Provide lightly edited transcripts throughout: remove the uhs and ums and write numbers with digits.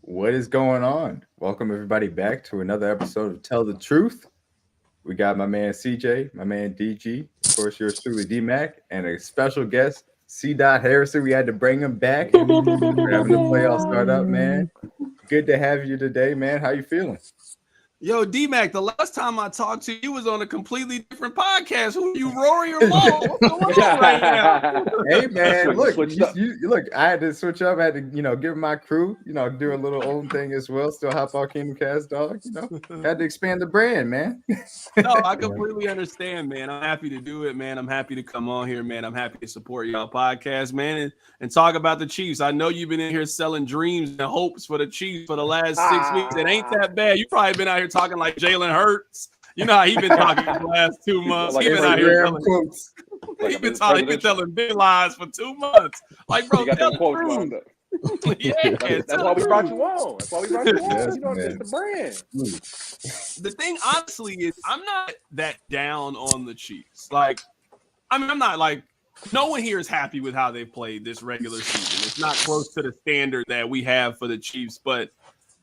What is going on? Welcome everybody back to another episode of Tell the Truth. We got my man CJ, my man DG, of course yours truly D-Mac, and a special guest, C. Harrison. We had to bring him back. We're having the playoff start up, man. Good to have you today, man. How you feeling? Yo, D-Mac, the last time I talked to you was on a completely different podcast. Who are you, Rory or Mo? What's going on right now? Hey, man, look, look, I had to switch up. I had to, give my crew, do a little own thing as well. Still hop on Kingdom Cast, dog. Had to expand the brand, man. No, I completely understand, man. I'm happy to do it, man. I'm happy to come on here, man. I'm happy to support y'all podcast, man, and talk about the Chiefs. I know you've been in here selling dreams and hopes for the Chiefs for the last 6 weeks. It ain't that bad. You probably been out here talking like Jalen Hurts. You know how he been talking for the last 2 months. Like he been out here telling telling big lies for 2 months. Like, bro, tell the truth. That's why we brought you on. That's why we brought you on. Yes, It's the brand. The thing, honestly, is I'm not that down on the Chiefs. Like, I'm not like, no one here is happy with how they played this regular season. It's not close to the standard that we have for the Chiefs, but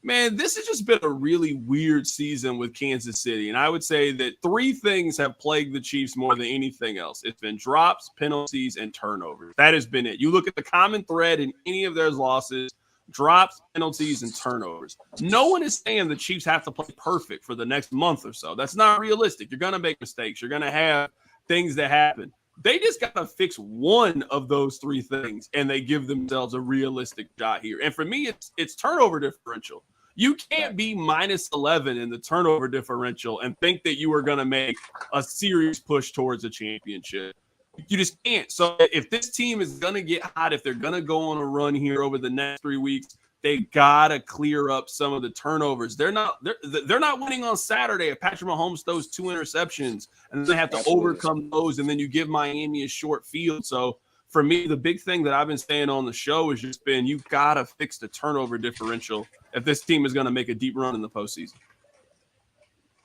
man, this has just been a really weird season with Kansas City. And I would say that 3 things have plagued the Chiefs more than anything else. It's been drops, penalties, and turnovers. That has been it. You look at the common thread in any of their losses, drops, penalties, and turnovers. No one is saying the Chiefs have to play perfect for the next month or so. That's not realistic. You're going to make mistakes. You're going to have things that happen. They just got to fix one of those 3 things, and they give themselves a realistic shot here. And for me, it's turnover differential. You can't be minus 11 in the turnover differential and think that you are going to make a serious push towards a championship. You just can't. So if this team is going to get hot, if they're going to go on a run here over the next 3 weeks, they got to clear up some of the turnovers. They're not winning on Saturday if Patrick Mahomes throws 2 interceptions and they have to overcome those, and then you give Miami a short field. So for me, the big thing that I've been saying on the show has just been you got to fix the turnover differential if this team is going to make a deep run in the postseason.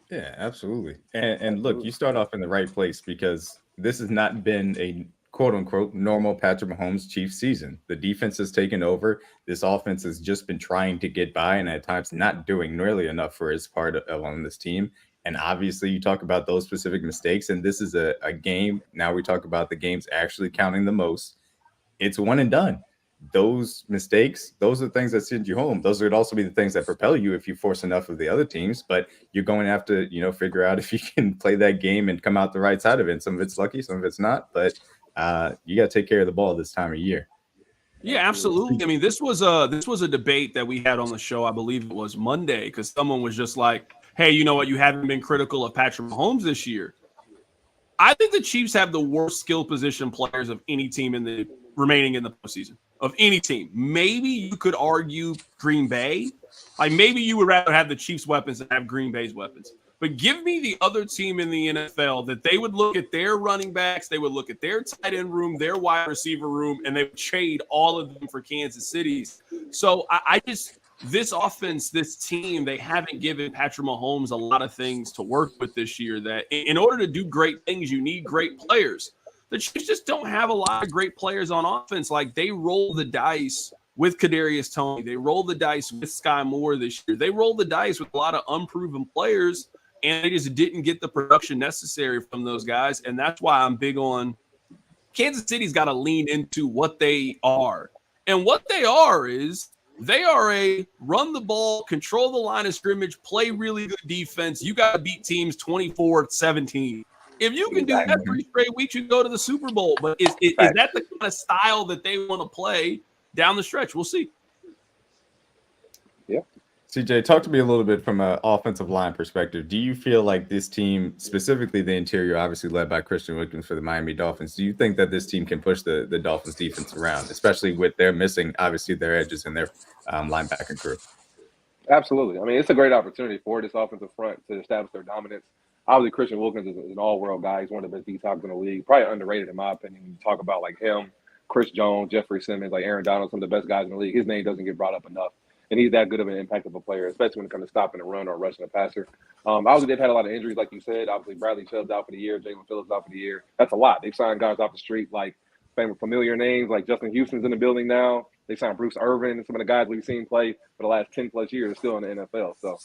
Yeah, absolutely. And look, you start off in the right place because this has not been a quote-unquote normal Patrick Mahomes Chiefs season. The defense has taken over. This offense has just been trying to get by and at times not doing nearly enough for his part on this team. And obviously, you talk about those specific mistakes, and this is a game. Now we talk about the games actually counting the most. It's one and done. Those mistakes, those are the things that send you home. Those would also be the things that propel you if you force enough of the other teams. But you're going to have to, figure out if you can play that game and come out the right side of it. And some of it's lucky, some of it's not. But you got to take care of the ball this time of year. Yeah, absolutely. I mean, this was a debate that we had on the show. I believe it was Monday, because someone was just like, hey, you know what? You haven't been critical of Patrick Mahomes this year. I think the Chiefs have the worst skill position players of any team remaining in the postseason, of any team. Maybe you could argue Green Bay. Like, maybe you would rather have the Chiefs' weapons than have Green Bay's weapons. But give me the other team in the NFL that they would look at their running backs, they would look at their tight end room, their wide receiver room, and they would trade all of them for Kansas City's. So this offense, this team, they haven't given Patrick Mahomes a lot of things to work with this year. That in order to do great things, you need great players. The Chiefs just don't have a lot of great players on offense. Like, they roll the dice with Kadarius Toney. They roll the dice with Sky Moore this year. They roll the dice with a lot of unproven players, and they just didn't get the production necessary from those guys. And that's why I'm big on Kansas City's got to lean into what they are. And what they are is they are a run the ball, control the line of scrimmage, play really good defense. You got to beat teams 24-17. If you can do that 3 straight weeks, you go to the Super Bowl. But is that the kind of style that they want to play down the stretch? We'll see. Yeah. CJ, talk to me a little bit from an offensive line perspective. Do you feel like this team, specifically the interior, obviously led by Christian Wilkins for the Miami Dolphins, do you think that this team can push the Dolphins defense around, especially with their missing, obviously, their edges and their linebacker crew? Absolutely. I mean, it's a great opportunity for this offensive front to establish their dominance. Obviously, Christian Wilkins is an all-world guy. He's one of the best D-tackles in the league. Probably underrated, in my opinion. When you talk about, like, him, Chris Jones, Jeffrey Simmons, like Aaron Donald, some of the best guys in the league. His name doesn't get brought up enough. And he's that good of an impact of a player, especially when it comes to stopping a run or rushing a passer. Obviously, they've had a lot of injuries, like you said. Obviously, Bradley Chubb's out for the year, Jalen Phillips out for the year. That's a lot. They've signed guys off the street like familiar names, like Justin Houston's in the building now. They signed Bruce Irvin and some of the guys we've seen play for the last 10 plus years are still in the NFL. So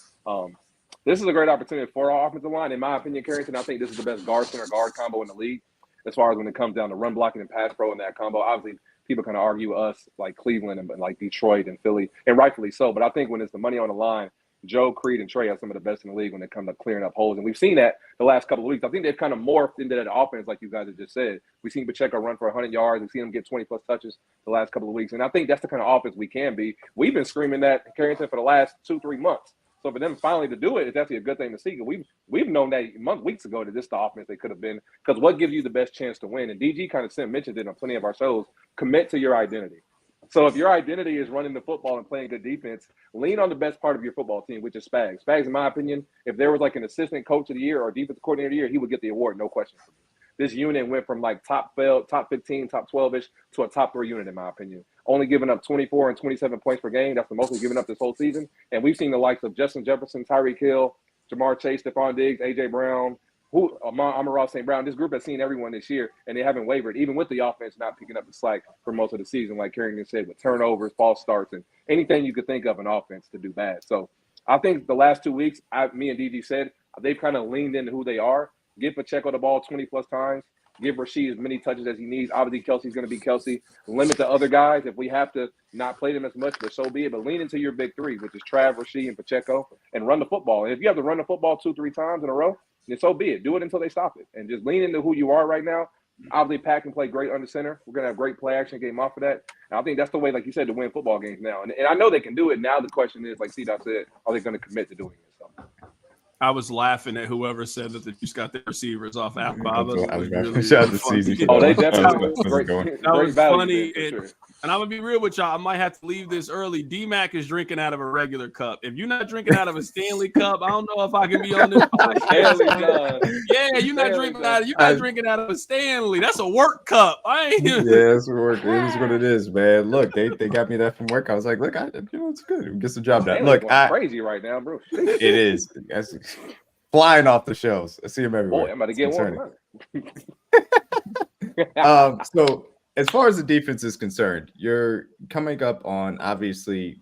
this is a great opportunity for our offensive line. In my opinion, Carrington, I think this is the best guard center guard combo in the league as far as when it comes down to run blocking and pass pro in that combo. Obviously, people kind of argue us like Cleveland and like Detroit and Philly, and rightfully so. But I think when it's the money on the line, Joe, Creed, and Trey have some of the best in the league when it comes to clearing up holes. And we've seen that the last couple of weeks. I think they've kind of morphed into that offense, like you guys have just said. We've seen Pacheco run for 100 yards. We've seen him get 20-plus touches the last couple of weeks. And I think that's the kind of offense we can be. We've been screaming that, Carrington, for the last 2-3 months. So for them finally to do it, it's actually a good thing to see. We've known that weeks ago that this is the offense they could have been, because what gives you the best chance to win? And DG kind of mentioned it on plenty of our shows, commit to your identity. So if your identity is running the football and playing good defense, lean on the best part of your football team, which is Spags. Spags, in my opinion, if there was like an assistant coach of the year or defensive coordinator of the year, he would get the award, no question. This unit went from like top 15, top 12-ish to a top 3 unit, in my opinion. Only giving up 24 and 27 points per game. That's the most we've given up this whole season. And we've seen the likes of Justin Jefferson, Tyreek Hill, Jamar Chase, Stephon Diggs, A.J. Brown, Amon-Ra St. Brown. This group has seen everyone this year, and they haven't wavered, even with the offense not picking up the slack for most of the season, like Carrington said, with turnovers, false starts, and anything you could think of an offense to do bad. So I think the last 2 weeks, me and DG said, they've kind of leaned into who they are. Give Pacheco the ball 20-plus times. Give Rasheed as many touches as he needs. Obviously, Kelsey's going to be Kelsey. Limit the other guys if we have to not play them as much, but so be it. But lean into your big three, which is Trav, Rasheed, and Pacheco, and run the football. And if you have to run the football 2-3 times in a row, then so be it. Do it until they stop it. And just lean into who you are right now. Obviously, Pat can play great under center. We're going to have great play action game off of that. And I think that's the way, like you said, to win football games now. And I know they can do it. Now the question is, like C-Dot said, are they going to commit to doing it? So. I was laughing at whoever said that they just got their receivers off Alabama. Shout out to CZ. Oh, they definitely great was value funny. there, for sure. And I'm going to be real with y'all. I might have to leave this early. D-Mac is drinking out of a regular cup. If you're not drinking out of a Stanley cup, I don't know if I can be on this podcast. Yeah, you're not drinking out of a Stanley. That's a work cup. Yeah, that's work. It is what it is, man. Look, they got me that from work. I was like, look, it's good. Get the job done. Look, crazy right now, bro. It is. That's flying off the shelves. I see them everywhere. Boy, I'm about to get one. So as far as the defense is concerned, you're coming up on, obviously,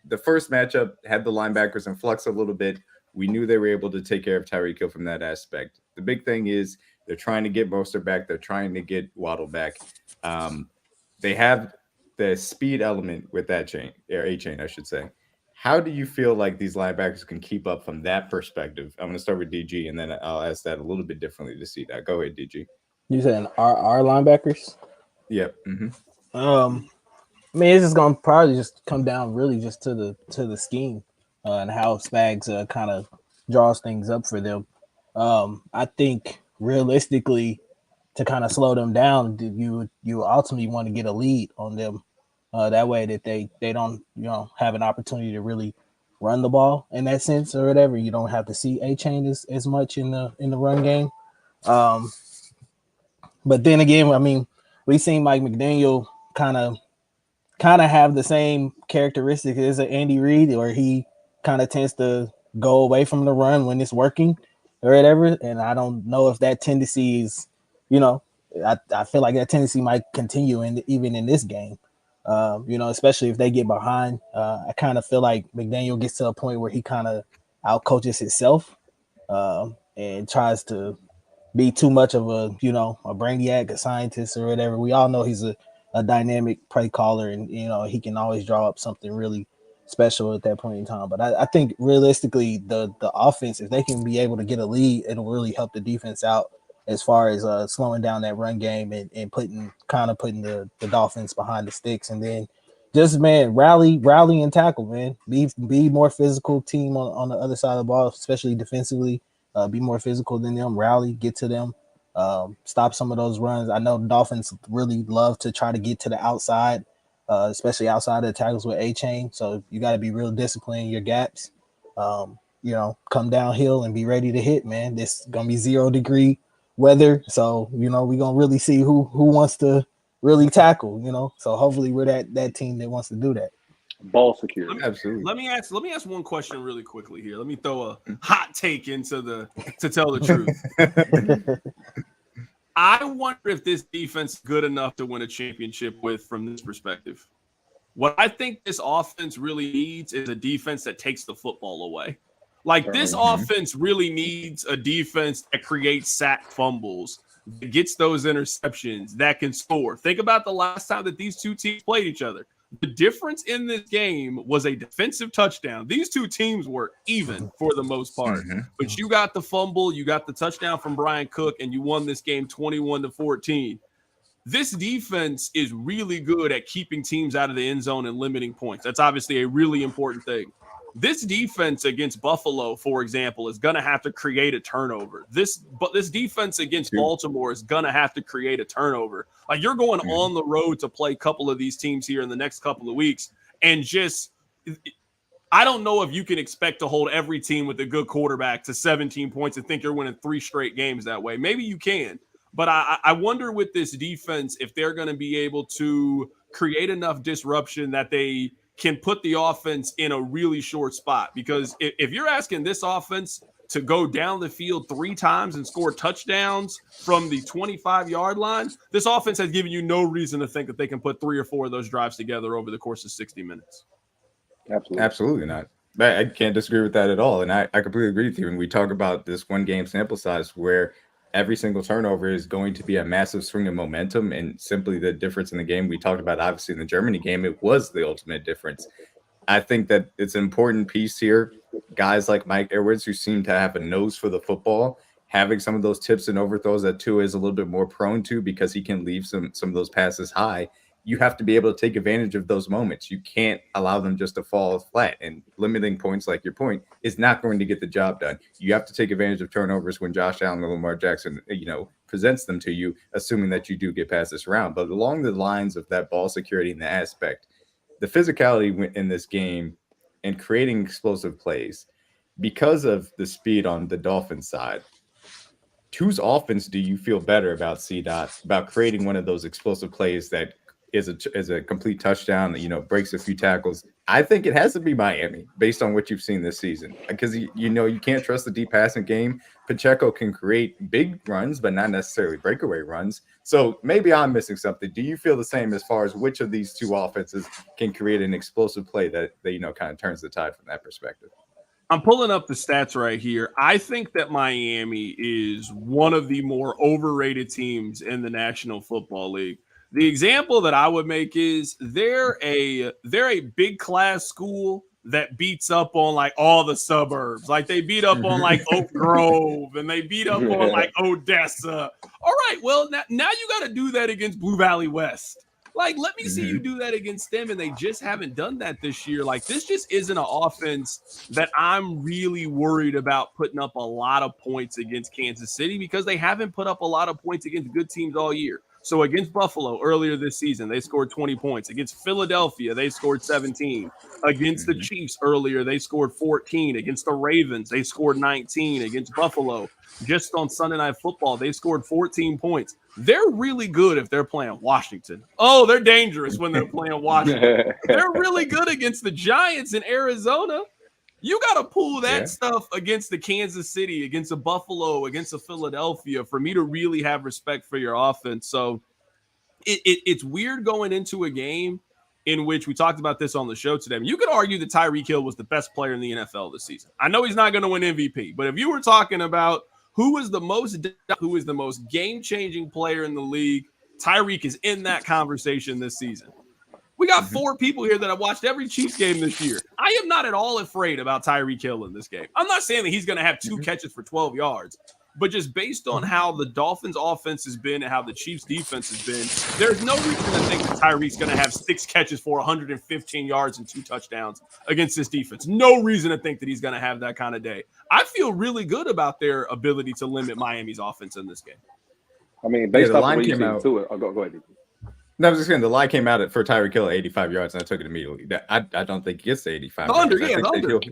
the first matchup had the linebackers in flux a little bit. We knew they were able to take care of Tyreek Hill from that aspect. The big thing is they're trying to get Mostert back. They're trying to get Waddle back. They have the speed element with that chain, or A-chain, I should say. How do you feel like these linebackers can keep up from that perspective? I'm going to start with DG, and then I'll ask that a little bit differently to see that. Go ahead, DG. You saying our linebackers? Yep. Mm-hmm. I mean, it's just gonna probably just come down really just to the scheme and how Spags kind of draws things up for them. I think realistically, to kind of slow them down, you ultimately want to get a lead on them. That way that they don't have an opportunity to really run the ball in that sense or whatever. You don't have to see A-chain as much in the run game. But then again, I mean, we've seen Mike McDaniel kind of have the same characteristics as an Andy Reid, where he kind of tends to go away from the run when it's working or whatever. And I don't know if that tendency is, I feel like that tendency might continue even in this game. Especially if they get behind. I kind of feel like McDaniel gets to a point where he kind of outcoaches himself and tries to be too much of a brainiac, a scientist or whatever. We all know he's a dynamic play caller, and he can always draw up something really special at that point in time. But I think realistically, the offense, if they can be able to get a lead, it'll really help the defense out as far as slowing down that run game and putting the Dolphins behind the sticks, and then just rally and tackle, man. Be more physical team on the other side of the ball, especially defensively. Be more physical than them, rally, get to them, stop some of those runs. I know the Dolphins really love to try to get to the outside, especially outside of the tackles with A-chain. So you got to be real disciplined in your gaps. Come downhill and be ready to hit, man. This is going to be 0-degree weather. So, we're going to really see who wants to really tackle, So hopefully we're that team that wants to do that. Ball security. Absolutely. Let me ask one question really quickly here. Let me throw a hot take to tell the truth. I wonder if this defense is good enough to win a championship from this perspective. What I think this offense really needs is a defense that takes the football away. Like this offense really needs a defense that creates sack fumbles, that gets those interceptions, that can score. Think about the last time that these two teams played each other. The difference in this game was a defensive touchdown. These two teams were even for the most part. But you got the fumble, you got the touchdown from Brian Cook, and you won this game 21-14. This defense is really good at keeping teams out of the end zone and limiting points. That's obviously a really important thing. This defense against Buffalo, for example, is going to have to create a turnover. This defense against Baltimore is going to have to create a turnover. Like you're going on the road to play a couple of these teams here in the next couple of weeks, and just I don't know if you can expect to hold every team with a good quarterback to 17 points and think you're winning 3 straight games that way. Maybe you can, but I wonder with this defense if they're going to be able to create enough disruption that they can put the offense in a really short spot. Because if you're asking this offense to go down the field 3 times and score touchdowns from the 25-yard line, this offense has given you no reason to think that they can put 3 or 4 of those drives together over the course of 60 minutes. Absolutely not. I can't disagree with that at all. And I completely agree with you. When we talk about this one game sample size where every single turnover is going to be a massive swing of momentum, and simply the difference in the game we talked about, obviously in the Germany game, it was the ultimate difference. I think that it's an important piece here. Guys like Mike Edwards, who seem to have a nose for the football, having some of those tips and overthrows that Tua is a little bit more prone to because he can leave some of those passes high. You have to be able to take advantage of those moments. You can't allow them just to fall flat, and limiting points, like your point, is not going to get the job done. You have to take advantage of turnovers when Josh Allen or Lamar Jackson, presents them to you, assuming that you do get past this round. But along the lines of that ball security and the aspect, the physicality in this game and creating explosive plays, because of the speed on the Dolphins side, whose offense do you feel better about, C-Dot, about creating one of those explosive plays that is a complete touchdown that, breaks a few tackles? I think it has to be Miami based on what you've seen this season, because you can't trust the deep passing game. Pacheco can create big runs, but not necessarily breakaway runs. So maybe I'm missing something. Do you feel the same as far as which of these two offenses can create an explosive play that kind of turns the tide from that perspective? I'm pulling up the stats right here. I think that Miami is one of the more overrated teams in the National Football League. The example that I would make is they're a big class school that beats up on like all the suburbs. Like they beat up on like Oak Grove, and they beat up on like Odessa. All right, well, now you got to do that against Blue Valley West. Like, let me see you do that against them, and they just haven't done that this year. Like, this just isn't an offense that I'm really worried about putting up a lot of points against Kansas City, because they haven't put up a lot of points against good teams all year. So against Buffalo earlier this season, they scored 20 points. Against Philadelphia, they scored 17. Against the Chiefs earlier, they scored 14. Against the Ravens, they scored 19. Against Buffalo, just on Sunday Night Football, they scored 14 points. They're really good if they're playing Washington. Oh, they're dangerous when they're playing Washington. They're really good against the Giants in Arizona. You got to pull that stuff against the Kansas City, against the Buffalo, against the Philadelphia for me to really have respect for your offense. So it's weird going into a game in which we talked about this on the show today. I mean, you could argue that Tyreek Hill was the best player in the NFL this season. I know he's not going to win MVP, but if you were talking about who is the most game-changing player in the league, Tyreek is in that conversation this season. We got 4 people here that have watched every Chiefs game this year. I am not at all afraid about Tyreek Hill in this game. I'm not saying that he's going to have 2 catches for 12 yards, but just based on how the Dolphins offense has been and how the Chiefs defense has been, there's no reason to think that Tyreek's going to have 6 catches for 115 yards and 2 touchdowns against this defense. No reason to think that he's going to have that kind of day. I feel really good about their ability to limit Miami's offense in this game. I mean, based off on what you've seen to it, go ahead. No, I was just saying the line came out for Tyreek Hill at 85 yards, and I took it immediately. I don't think he gets to 85 yards.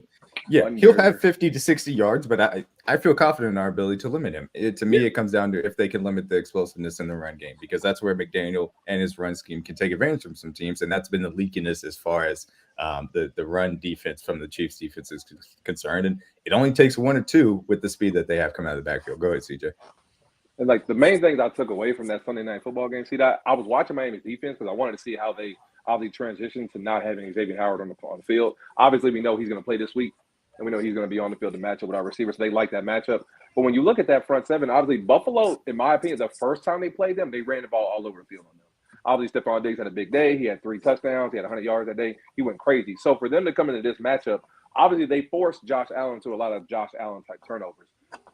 He'll have 50 to 60 yards, but I feel confident in our ability to limit him. To me, it comes down to if they can limit the explosiveness in the run game, because that's where McDaniel and his run scheme can take advantage from some teams, and that's been the leakiness as far as the run defense from the Chiefs defense is concerned. And it only takes 1 or 2 with the speed that they have coming out of the backfield. Go ahead, CJ. And like the main things I took away from that Sunday Night Football game, see that I was watching Miami's defense because I wanted to see how they obviously transition to not having Xavier Howard on the field. Obviously, we know he's going to play this week, and we know he's going to be on the field to match up with our receivers. So they like that matchup. But when you look at that front seven, obviously Buffalo, in my opinion, the first time they played them, they ran the ball all over the field on them. Obviously, Stephon Diggs had a big day. He had 3 touchdowns. He had 100 yards that day. He went crazy. So for them to come into this matchup, obviously they forced Josh Allen to a lot of Josh Allen type turnovers.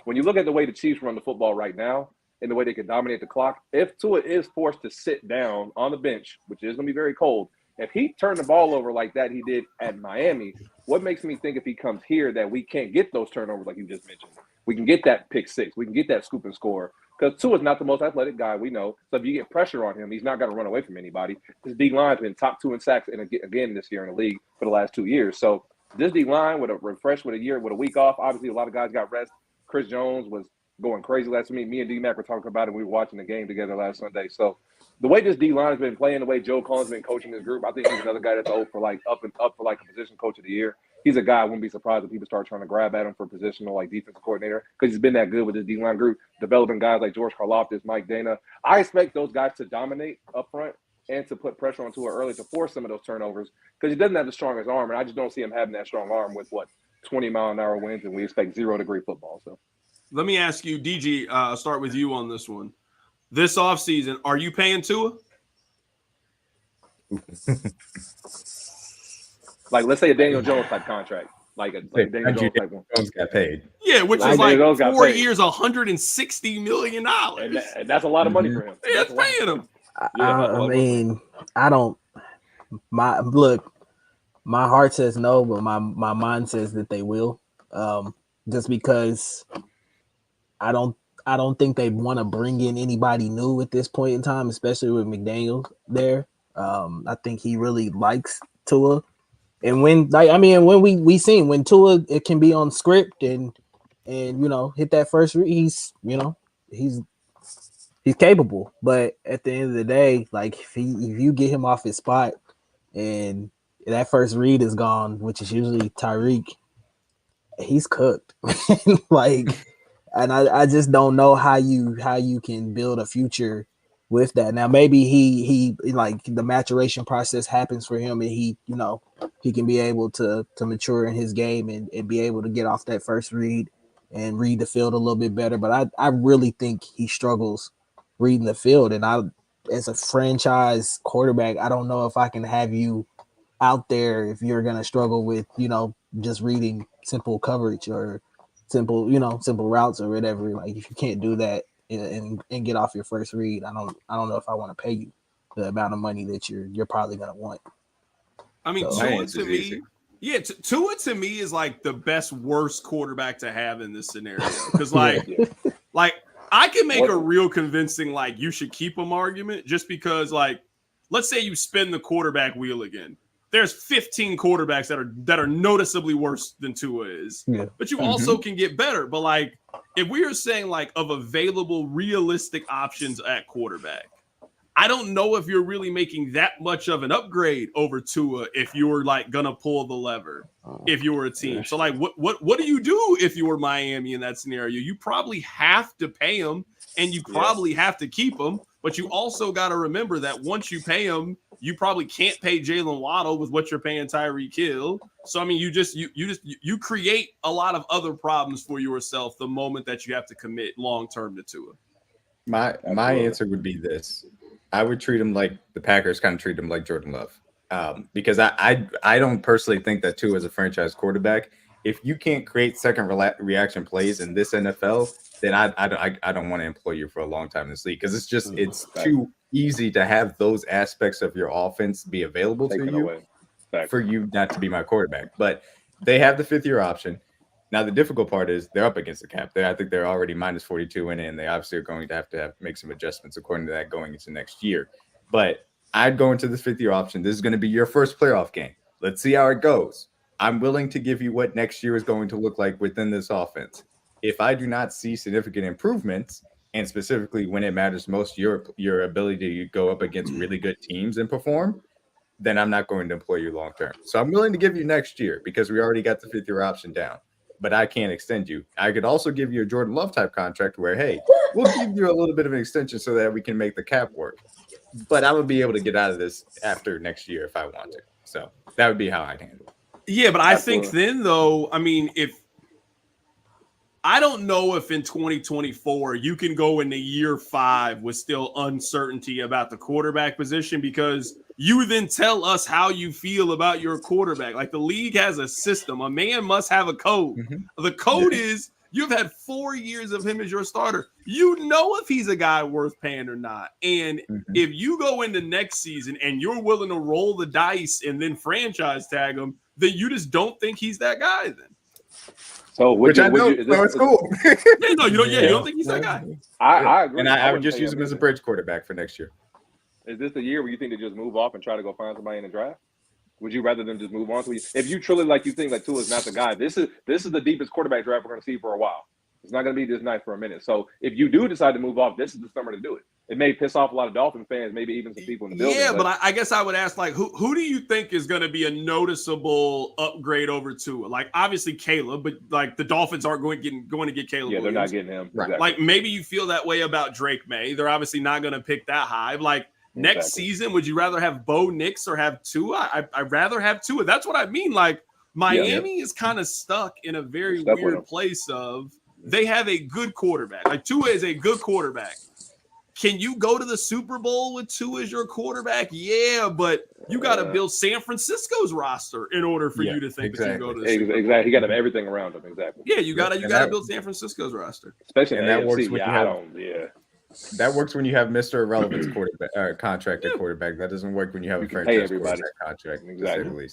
When you look at the way the Chiefs run the football right now and the way they can dominate the clock, if Tua is forced to sit down on the bench, which is going to be very cold, if he turned the ball over like that he did at Miami, what makes me think if he comes here that we can't get those turnovers like you just mentioned? We can get that pick six. We can get that scoop and score. Because Tua is not the most athletic guy we know. So if you get pressure on him, he's not going to run away from anybody. His D-line's been top 2 in sacks and again this year in the league for the last 2 years. So this D-line with a refresh with a week off, obviously a lot of guys got rest. Chris Jones was going crazy last week. Me and D-Mac were talking about it. We were watching the game together last Sunday. So the way this D-line has been playing, the way Joe Cullen's been coaching this group, I think he's another guy that's up for a position coach of the year. He's a guy I wouldn't be surprised if people start trying to grab at him for positional like defensive coordinator because he's been that good with his D-line group, developing guys like George Karlaftis, Mike Dana. I expect those guys to dominate up front and to put pressure on Tua early to force some of those turnovers because he doesn't have the strongest arm, and I just don't see him having that strong arm with 20-mile-an-hour winds, and we expect 0-degree football. So, let me ask you, DG. I'll start with you on this one. This offseason, are you paying Tua? Like, let's say a Daniel Jones type contract, like a Daniel Jones type one. Jones got paid. Yeah, which is like 4 years, $160 million. And that's a lot of money for him. Yeah, that's paying him. I mean, I don't. My heart says no, but my mind says that they will. Just because I don't think they want to bring in anybody new at this point in time, especially with McDaniel there. I think he really likes Tua. And when we seen when Tua it can be on script and hit that first read, he's capable. But at the end of the day, like if you get him off his spot and that first read is gone, which is usually Tyreek, he's cooked. And I just don't know how you can build a future with that. Now maybe he like the maturation process happens for him and he can be able to mature in his game and be able to get off that first read and read the field a little bit better. But I really think he struggles reading the field. And as a franchise quarterback, I don't know if I can have you out there if you're gonna struggle with, just reading simple coverage or simple routes or whatever. Like if you can't do that and get off your first read, I don't know if I want to pay you the amount of money that you're probably gonna want. I mean, Tua to me is like the best worst quarterback to have in this scenario because like I can make a real convincing like you should keep him argument just because like let's say you spin the quarterback wheel again. There's 15 quarterbacks that are noticeably worse than Tua is, but you also can get better. But like, if we are saying like of available realistic options at quarterback, I don't know if you're really making that much of an upgrade over Tua if you were like gonna pull the lever if you were a team. So like, what do you do if you were Miami in that scenario? You probably have to pay him, and you probably have to keep him. But you also got to remember that once you pay him, you probably can't pay Jalen Waddle with what you're paying Tyreek Hill. So I mean, you create a lot of other problems for yourself the moment that you have to commit long term to Tua. My answer would be this: I would treat him like the Packers kind of treat him like Jordan Love, because I don't personally think that Tua is a franchise quarterback. If you can't create second reaction plays in this NFL, then I don't want to employ you for a long time in this league because it's too easy to have those aspects of your offense be available to you for you not to be my quarterback. But they have the 5th-year option. Now the difficult part is they're up against the cap. I think they're already minus 42 in it, and they obviously are going to have to make some adjustments according to that going into next year. But I'd go into the 5th-year option. This is going to be your first playoff game. Let's see how it goes. I'm willing to give you what next year is going to look like within this offense. If I do not see significant improvements, and specifically when it matters most, your ability to go up against really good teams and perform, then I'm not going to employ you long term. So I'm willing to give you next year because we already got the 5th-year option down, but I can't extend you. I could also give you a Jordan Love type contract where, hey, we'll give you a little bit of an extension so that we can make the cap work. but I would be able to get out of this after next year if I want to. So that would be how I'd handle it. Yeah, but I think then, though, I mean, I don't know if in 2024 you can go into year 5 with still uncertainty about the quarterback position, because you then tell us how you feel about your quarterback. Like, the league has a system. A man must have a code. Mm-hmm. The code is you've had 4 years of him as your starter. You know if he's a guy worth paying or not. And if you go into next season and you're willing to roll the dice and then franchise tag him, then you just don't think he's that guy then. So which I know, so it's cool. Yeah, no, you don't think he's that guy. I agree. And I would just use him as a bridge quarterback for next year. Is this the year where you think to just move off and try to go find somebody in the draft? Would you rather than just move on? If you truly you think like Tua is not the guy, this is the deepest quarterback draft we're going to see for a while. It's not going to be this nice for a minute. So if you do decide to move off, this is the summer to do it. It may piss off a lot of Dolphin fans, maybe even some people in the building. Yeah, but I guess I would ask, like, who do you think is going to be a noticeable upgrade over Tua? Like, obviously Caleb, but like the Dolphins aren't going to get Caleb. Yeah, Williams. They're not getting him. Right. Exactly. Like, maybe you feel that way about Drake May. They're obviously not going to pick that high. Like, next season, would you rather have Bo Nix or have Tua? I'd rather have Tua. That's what I mean. Like, Miami is kind of stuck in a very weird place of they have a good quarterback. Like, Tua is a good quarterback. Can you go to the Super Bowl with Tua as your quarterback? Yeah, but you got to build San Francisco's roster in order for you to think that you go to the Super Bowl. Exactly. He got to have everything around him. Exactly. Yeah, you got to build San Francisco's roster. Especially in that AFC. works with That works when you have Mr. Irrelevant's quarterback, contracted quarterback. That doesn't work when you have a franchise quarterback contract. Exactly.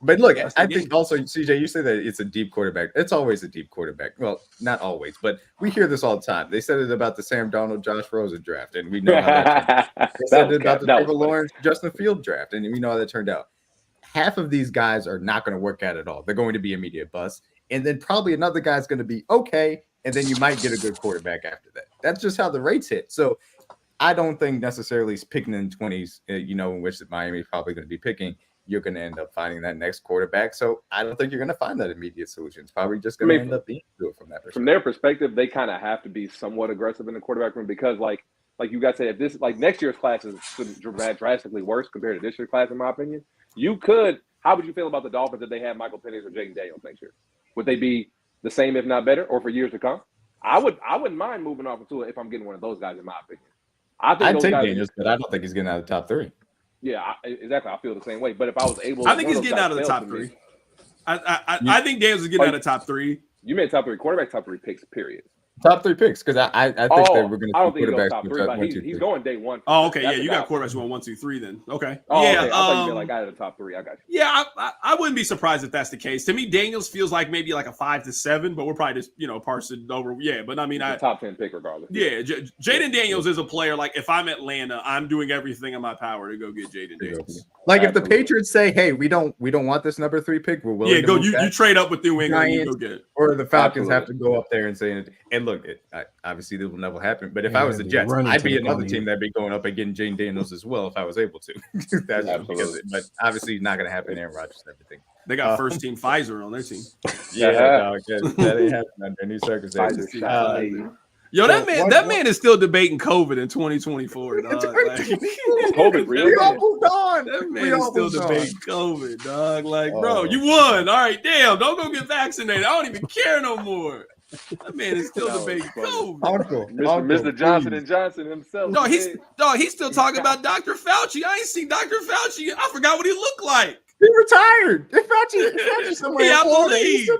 But look, I think also, CJ, you say that it's a deep quarterback. It's always a deep quarterback. Well, not always, but we hear this all the time. They said it about the Sam Darnold, Josh Rosen draft, and we know how that turned out. They said it about the Trevor Lawrence, Justin Field draft, and we know how that turned out. Half of these guys are not going to work out at all. They're going to be immediate busts. And then probably another guy's going to be okay, and then you might get a good quarterback after that. That's just how the rates hit. So I don't think necessarily picking in 20s, in which Miami is probably going to be picking, you're going to end up finding that next quarterback. So I don't think you're going to find that immediate solution. It's probably just going to end up being good from that perspective. From their perspective, they kind of have to be somewhat aggressive in the quarterback room because, like you guys said, if this next year's class is drastically worse compared to this year's class, in my opinion, you could. How would you feel about the Dolphins if they had Michael Penix or Jaden Daniels next year? Would they be the same, if not better, or for years to come? I wouldn't mind moving off of Tua if I'm getting one of those guys, in my opinion. I'd take Daniels, but I don't think he's getting out of the top 3. Yeah, exactly. I feel the same way. But if I was able, I think he's getting out of the top 3. I think Daniels is getting out of the top 3. You meant top 3 quarterback, top 3 picks, period. Top 3 picks, because I think that we're going to see quarterbacks top 3, but he's going day 1. Oh, okay. Yeah, you got quarterbacks going 1, 2, 3 then. Okay. Oh, yeah. Okay. I thought you meant out of the top 3. I got you. Yeah, I wouldn't be surprised if that's the case. To me, Daniels feels like maybe like a 5 to 7, but we're probably just parsing over. Yeah, but I mean, top 10 pick regardless. Yeah, Jaden Daniels is a player. Like if I'm Atlanta, I'm doing everything in my power to go get Jaden Daniels. Like if the Patriots say, "Hey, we don't want this number 3 pick," we're willing. Yeah, go. You trade up with New England, and you go get it. Or the Falcons have to go up there and say, and look, obviously this will never happen. But if I was the Jets, I'd be another team that'd be going up and getting Jaden Daniels as well if I was able to. That's but obviously not going to happen. Aaron Rodgers and everything. They got first team Pfizer on their team. Yeah, dog, that ain't happening under any circumstances. Yo, that man is still debating COVID in 2024. Dog. COVID, real? We all moved on. That man is still debating COVID, dog. Like, bro, you won. All right, damn. Don't go get vaccinated. I don't even care no more. That man is still debating COVID. Uncle, Mr. Johnson and Johnson himself. No, he's still talking about Dr. Fauci. I ain't seen Dr. Fauci. I forgot what he looked like. He retired. Fauci somewhere in Florida. He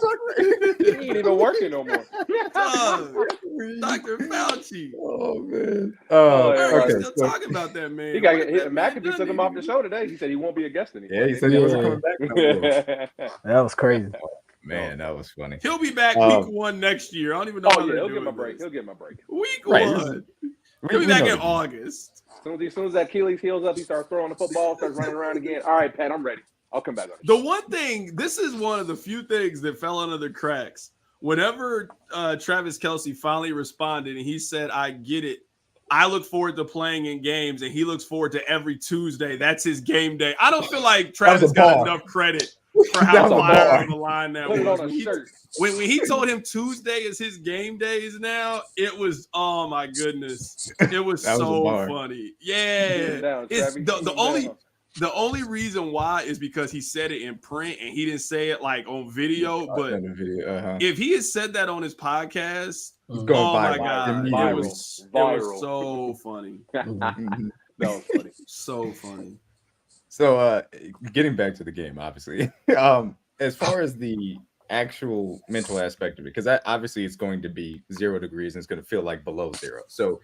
ain't even working no more. Dr. Fauci. Oh man. Okay. Still talking about that man. He got McAfee sent him off the show today. He said he won't be a guest anymore. Yeah, he said he wasn't coming back. That was crazy. Man, that was funny. He'll be back week 1 next year. I don't even know. He'll get my break. He'll get my break. Week 1. He'll be back in August. As soon as that Achilles heals up, he starts throwing the football, starts running around again. All right, Pat, I'm ready. I'll come back. The one thing, this is one of the few things that fell under the cracks. Whenever Travis Kelce finally responded and he said, "I get it. I look forward to playing in games," and he looks forward to every Tuesday. That's his game day. I don't feel like Travis got enough credit for how That was fire hard. on the line that Put it was. on a shirt. When he told him Tuesday is his game days now, it was, oh my goodness, it was That was a so bar. funny. Get Yeah, it down, it's Travis. the only reason why is because he said it in print and he didn't say it like on video. But In the video, if he had said that on his podcast, It's going oh my viral. god, it Viral. was Viral. so funny, Mhm. That was funny. so funny. So, getting back to the game, obviously, as far as the actual mental aspect of it, because obviously it's going to be 0 degrees and it's going to feel like below 0. So,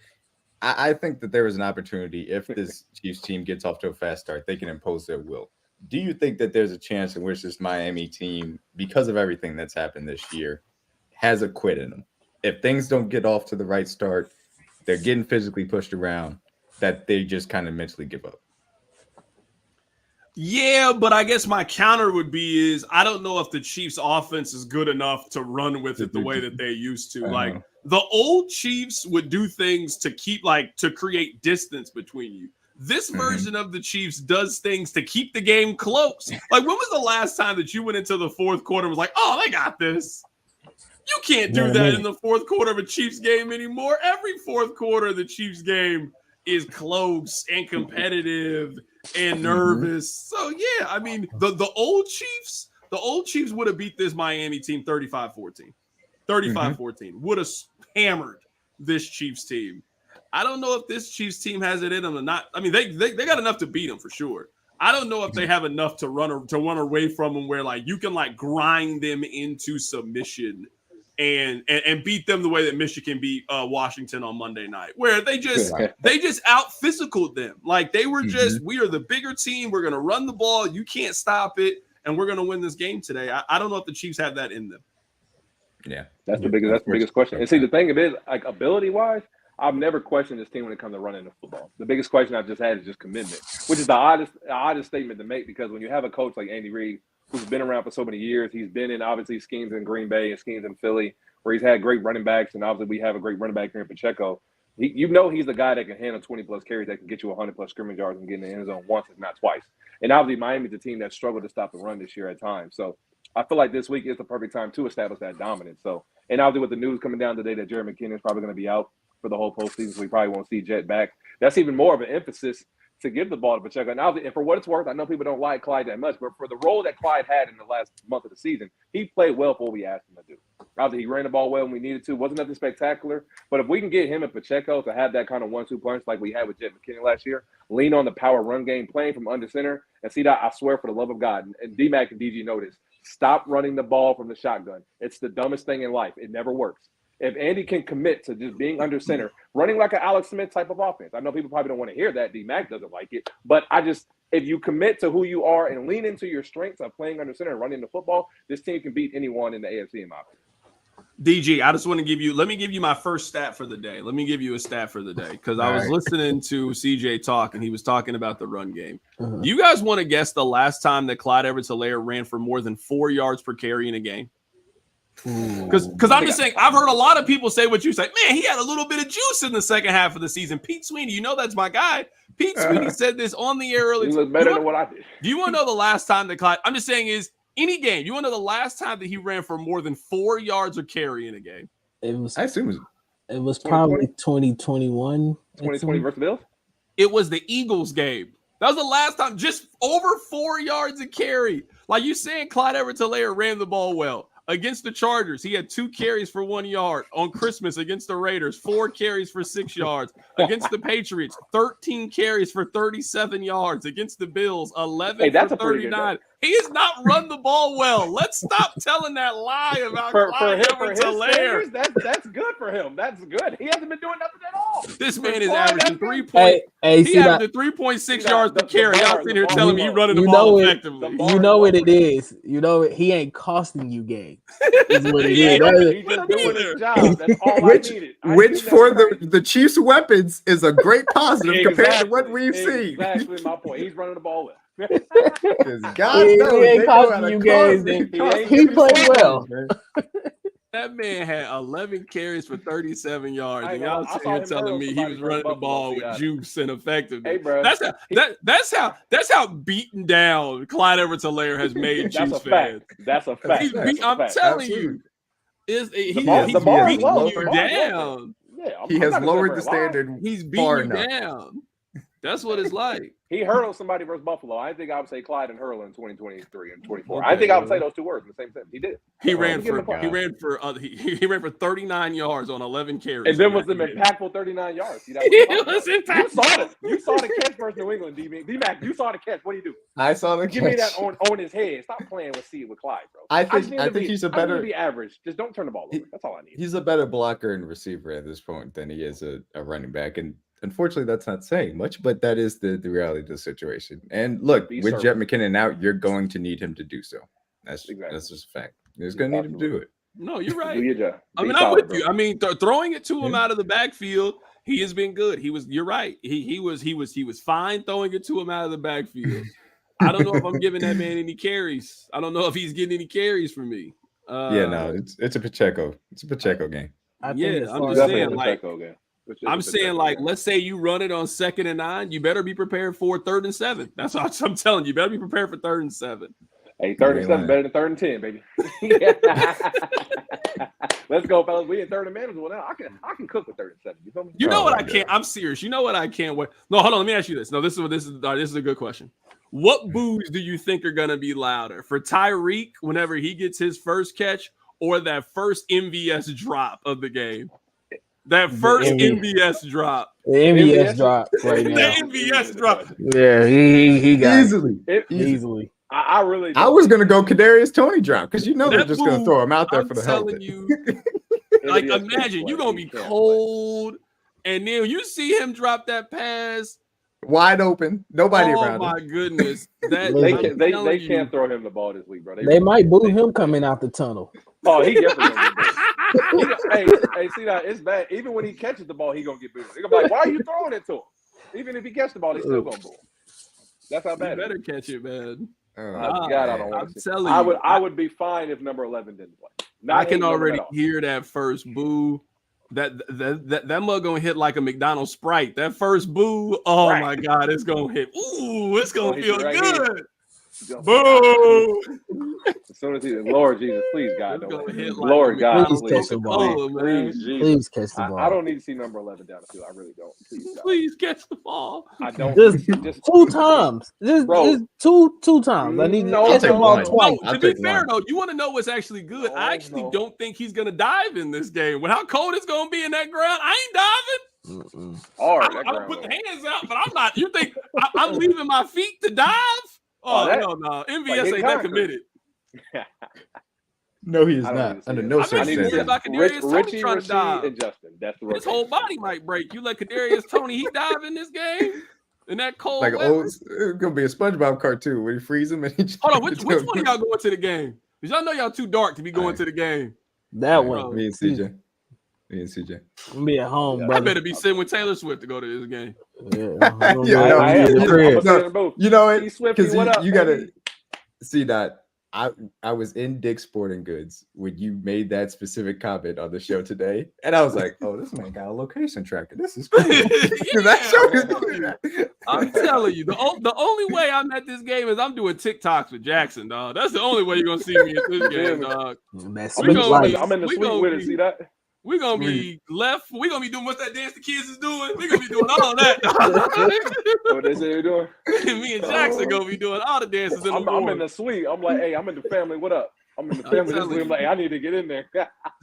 I think that there is an opportunity if this Chiefs team gets off to a fast start, they can impose their will. Do you think that there's a chance in which this Miami team, because of everything that's happened this year, has a quit in them? If things don't get off to the right start, they're getting physically pushed around, that they just kind of mentally give up. Yeah, but I guess my counter would be is I don't know if the Chiefs offense is good enough to run with it the way that they used to. Like the old Chiefs would do things to to create distance between you. This version of the Chiefs does things to keep the game close. Like when was the last time that you went into the fourth quarter and was like, oh, they got this? You can't do that in the fourth quarter of a Chiefs game anymore. Every fourth quarter of the Chiefs game is close and competitive and nervous. So yeah, I mean the old Chiefs would have beat this Miami team 35-14. 35-14 would have hammered this Chiefs team. I don't know if this Chiefs team has it in them or not. I mean, they got enough to beat them for sure. I don't know if they have enough to run away from them where like you can like grind them into submission and beat them the way that Michigan beat Washington on Monday night, where they just out physicaled them. Like they were just, we are the bigger team. We're gonna run the ball. You can't stop it, and we're gonna win this game today. I don't know if the Chiefs have that in them. Yeah, that's the biggest question. And see, the thing of it is, like ability wise, I've never questioned this team when it comes to running the football. The biggest question I've just had is just commitment, which is the oddest statement to make, because when you have a coach like Andy Reid, who's been around for so many years, he's been in obviously schemes in Green Bay and schemes in Philly, where he's had great running backs, and obviously we have a great running back here in Pacheco. He's the guy that can handle 20-plus carries, that can get you 100-plus scrimmage yards and get in the end zone once, if not twice. And obviously Miami's a team that struggled to stop the run this year at times. So I feel like this week is the perfect time to establish that dominance. So, and obviously with the news coming down today that Jerry McKinnon is probably going to be out for the whole postseason, so we probably won't see Jet back. That's even more of an emphasis to give the ball to Pacheco. And for what it's worth, I know people don't like Clyde that much, but for the role that Clyde had in the last month of the season, he played well for what we asked him to do. Obviously, he ran the ball well when we needed to. Wasn't nothing spectacular, but if we can get him and Pacheco to have that kind of 1-2 punch like we had with Jet McKinnon last year, lean on the power run game, playing from under center, and see that, I swear for the love of God, and D-Mac and DG know this, stop running the ball from the shotgun. It's the dumbest thing in life. It never works. If Andy can commit to just being under center, running like an Alex Smith type of offense, I know people probably don't want to hear that. D-Mac doesn't like it. But if you commit to who you are and lean into your strengths of playing under center and running the football, this team can beat anyone in the AFC in my opinion. DG, I just want to let me give you my first stat for the day. Let me give you a stat for the day, because I was listening to CJ talk, and he was talking about the run game. You guys want to guess the last time that Clyde Edwards-Helaire ran for more than 4 yards per carry in a game? Because I'm just saying, I've heard a lot of people say what you say. Man, he had a little bit of juice in the second half of the season. Pete Sweeney, you know that's my guy. Pete Sweeney said this on the air earlier. He looked better than what I did. Do you want to know the last time that Clyde? I'm just saying is any game. You want to know the last time that he ran for more than 4 yards or carry in a game? I assume it was probably 2021. 2020 versus Bills? It was the Eagles game. That was the last time, just over 4 yards a carry. Like you saying, Clyde Edwards-Helaire ran the ball well. Against the Chargers, he had 2 carries for 1 yard. On Christmas against the Raiders, 4 carries for 6 yards. Against the Patriots, 13 carries for 37 yards. Against the Bills, 11 for 39. He has not run the ball well. Let's stop telling that lie about Clyde Edwards-Helaire. That's good for him. That's good. He hasn't been doing nothing at all. This man is averaging 3.6 yards per carry. Y'all sitting here telling me he's running the ball effectively. You know what it is. You know it. He ain't costing you games. Is what it is. He's just doing his job. That's all I needed. Which for the Chiefs' weapons is a great positive compared to what we've seen. Exactly my point. He's running the ball well. God knows he ain't costing you games. He played well. That man had 11 carries for 37 yards, and y'all I sitting saw here him telling hurdle me he somebody was from running the Buffalo, ball see with that. juice and effectiveness. Hey, bro. That's how beaten down Clyde Edwards-Helaire has made That's Chiefs a fans. fact. That's a fact. I'm telling Absolutely. you, he's The bar beating is low. you The bar is low. down. Yeah, He has lowered the standard. He's far beating you enough. down. That's what it's like. He hurdled somebody versus Buffalo. I think I would say Clyde and Hurl in 2023 and 24. Okay, I think I would say those two words in the same sentence. He did. He Oh, ran God. he ran for 39 yards on 11 carries. And then was an impactful 39 yards. See, that's It what was you impactful. You saw the catch versus New England, D-Mac. You saw the catch. What do you do? I saw the Give me catch. that on his head. Stop playing with Clyde, bro. I just think need to be- he's a I need to better be average. Just don't turn the ball over. That's all I need. he's a better blocker and receiver at this point than he is a running back. And unfortunately, that's not saying much, but that is the reality of the situation. And look, Be with service. Jet McKinnon out, you're going to need him to do so. That's Exactly. just a fact. You're just going to need him to do it. No, you're right. Do your job. I Be mean, I'm solid, with you. bro. I mean, throwing it to him Yeah. out of the backfield, he has been good. You're right. He was fine throwing it to him out of the backfield. I don't know if I'm giving that man any carries. I don't know if he's getting any carries from me. It's a Pacheco. It's a Pacheco game. I think Yeah, as I'm far just as- saying, Definitely a like, Pacheco game. I'm saying, like, let's say you run it on 2nd and 9, you better be prepared for 3rd and 7. That's what I'm telling you. You better be prepared for 3rd and 7. Hey, 3rd and 7 lying. better than 3rd and 10, baby. Let's go, fellas. We in 3rd and manageable now. I can cook with 3rd and 7. You feel me? You know Oh what my I can't? I'm serious. You know what I can't wait. No, hold on. Let me ask you this. No, this is a good question. What boos do you think are gonna be louder for Tyreek whenever he gets his first catch, or that first MVS drop of the game? That first MVS drop. The MVS MVS drop right The now. MVS drop. Yeah, he got Easily. easily. I really I was going to go Kadarius Toney drop because you know they're That just going to move, throw him out there I'm for the telling helmet. you, like, imagine you're gonna be cold, and then you see him drop that pass. Wide open. Nobody Oh around my him. goodness. They can't throw him the ball this week, bro. They might boo him coming out the tunnel. Oh, he definitely gonna get booed. Hey, see that? It's bad. Even when he catches the ball, he gonna get booed. They're gonna be like, why are you throwing it to him? Even if he catches the ball, he's still gonna boo him. That's how You bad it better is. catch it, man. God, I don't want I'm to see. telling you, I would be fine if number 11 didn't play. I can hating on him already at all. hear that first boo. That mug gonna hit like a McDonald's Sprite. That first boo, oh Right. my God, it's gonna hit. Ooh, it's gonna hit feel you right good. here. Boo! As soon as he, Lord Jesus, please God, It's don't gonna let hit him. like Lord a God, McDonald's please, catch the ball. Coca-Cola, man. please, Jesus. Please catch the ball. I don't need to see number 11 down the field. I really don't. Please, God. Please catch the ball. I don't. Just 2 times. Bro. Just two times. I need to No, catch the no, ball no. twice. No, I'll to be take fair one. though, you want to know what's actually good? I actually don't think he's gonna dive in this game. With how cold it's gonna be in that ground, I ain't diving. Hard. I'm gonna put the hands out, but I'm not. You think I'm leaving my feet to dive? Oh, that- no. MVS like ain't that concrete. committed. No, he is I don't not. need to see Under it. no I bet you worried circumstances. about Kadarius Toney Richie, trying to dive. and Justin. That's the His whole body might break. You let Kadarius Toney he dive in this game in that cold Like weather? it's gonna be a SpongeBob cartoon where you freeze him and he just Hold on, which one of y'all going to the game? Because y'all know y'all too dark to be going to the game. That Right, one. me and CJ. I'm be at home, Yeah. I brother. better be sitting with Taylor Swift to go to this game. Yeah, Yeah, no, I he am. is. I'm crib. gonna sit in the booth. You know it T Swifty, because what up? you gotta baby? see that. I was in Dick's Sporting Goods when you made that specific comment on the show today, and I was like, "Oh, this man got a location tracker. This is crazy." That show is doing that. I'm telling you, the only way I'm at this game is I'm doing TikToks with Jackson, dog. That's the only way you're gonna see me at this game, dog. That's I'm in the gonna suite. be- I'm in the we suite gonna with it. be- See that? We're gonna be left. We're gonna be doing what that dance the kids is doing. We're gonna be doing all of that. What they say you're doing? Me and Jackson gonna be doing all the dances in the I'm in morning. the suite. I'm like, hey, I'm in the family. What up? I'm in the family. This telling week. I'm you. like, hey, I need to get in there.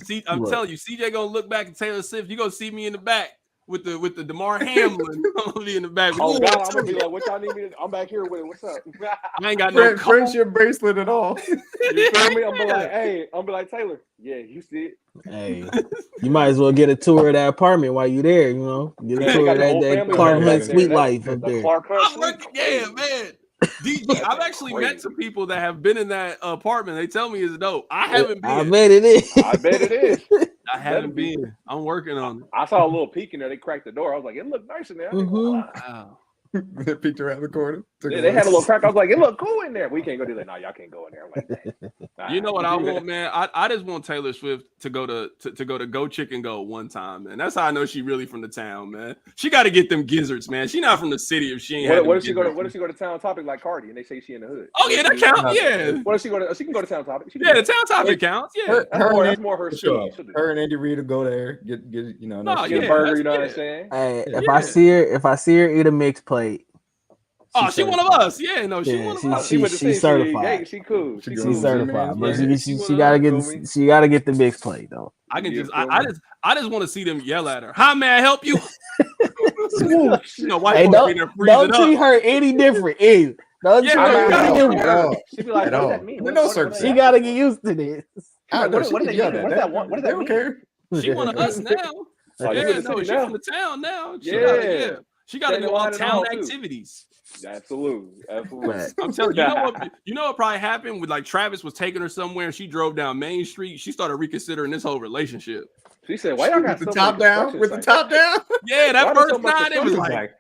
See, I'm Look. telling you, CJ gonna look back at Taylor Swift. You gonna see me in the back with the DeMar Hamlin. I'm gonna be in the back. Oh God, I'm gonna be like, what y'all need me to? I'm back here with it. What's up? I ain't got no coat. Friendship bracelet at all. You feel me? I'm be like, hey, I'm be like Taylor. Yeah, you see it. Hey, you might as well get a tour of that apartment while you're there. You know, get a Yeah, tour got of the whole that family Clark there. Hunt That- Sweet that- Life up The there. Clark Hunt. I'm working, yeah, man. DG, I've actually met some people that have been in that apartment. They tell me it's dope. I haven't been. I bet it is. I bet it is. I haven't been. I'm working on it. I saw a little peek in there. They cracked the door. I was like, it looked nice in there. Mhm. Wow. They peeked around the corner. Yeah, they had a little crack. I was like, it looked cool in there. We can't go do that. No, y'all can't go in there. I'm like, you know what I want, man? I just want Taylor Swift to go to Go Chicken Go one time, man. That's how I know she really from the town, man. She got to get them gizzards, man. She not from the city if she ain't. What if she go to Town Topic like Cardi and they say she in the hood? Oh yeah, that counts. Yeah. What if she go to? She can go to Town Topic. Yeah, the Town Topic counts. Yeah. That's more her sure. shit. Her and Andy Reid will go there, get you know, get a burger. You know what I'm saying? Hey, if I see her eat a mixed plate. Oh, she one of us. Yeah, no, she one of us. She's certified. She cool. She's certified, but she gotta get the mixed plate though. I just want to see them yell at her. How may I help you? Don't treat her any different. Don't treat her any different. She be like, what does that mean? She gotta get used to this. What does that mean? She one of us now. Yeah, no, she's from the town now. She got to do all town activities. Absolutely. I'm telling you, what probably happened with like Travis was taking her somewhere and she drove down Main Street. She started reconsidering this whole relationship. She said, "Why y'all got the top down with the top down?" Yeah, that first night it was like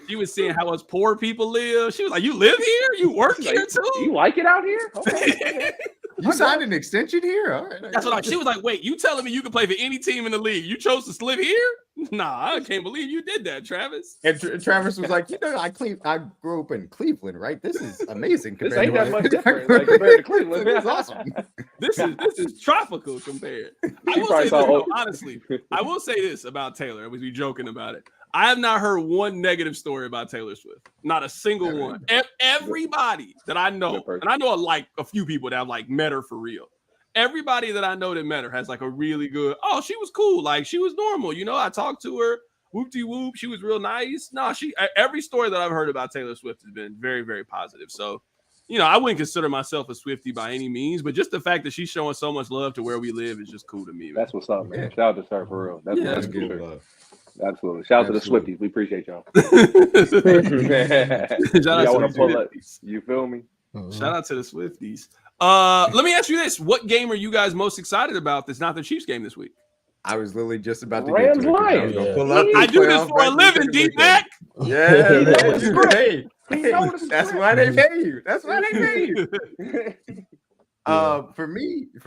She was seeing how us poor people live. She was like, "You live here? You work here too? You like it out here? Okay." You signed an extension here? All right. That's what she was like. Wait, you telling me you can play for any team in the league? You chose to live here? Nah, I can't believe you did that, Travis. And Travis was like, I grew up in Cleveland, right? This is amazing. This ain't that much different compared to Cleveland. This is awesome. This is tropical compared. Honestly, I will say this about Taylor. I was joking about it. I have not heard one negative story about Taylor Swift. Not a single one. Everybody that I know, and I know like a few people that have like met her for real. Everybody that I know that met her has like a really good, oh, she was cool. Like she was normal. You know, I talked to her, whoop-de-whoop. She was real nice. No, every story that I've heard about Taylor Swift has been very, very positive. So, you know, I wouldn't consider myself a Swiftie by any means, but just the fact that she's showing so much love to where we live is just cool to me. Man. That's what's up, man. Shout out to her for real. That's good sure. love. Absolutely. Shout out to the Swifties. We appreciate y'all. Shout out to the Swifties. You feel me? Shout out to the Swifties. Let me ask you this. What game are you guys most excited about that's not the Chiefs game this week? I was literally just about to Rams get to it. Lions. I do this for a living, Deep Mac. Yeah, that's why they pay you. That's why they pay you. For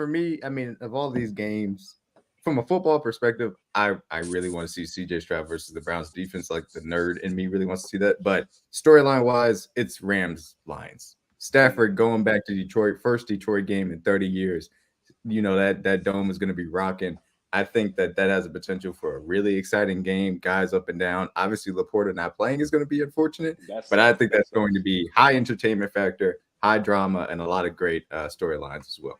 me, I mean, of all these games, from a football perspective, I really want to see CJ Stroud versus the Browns defense. Like the nerd in me really wants to see that. But storyline wise, it's Rams Lions. Stafford going back to Detroit, first Detroit game in 30 years. You know, that dome is going to be rocking. I think that has a potential for a really exciting game. Guys up and down. Obviously, Laporta not playing is going to be unfortunate, but I think that's going to be high entertainment factor, high drama, and a lot of great storylines as well.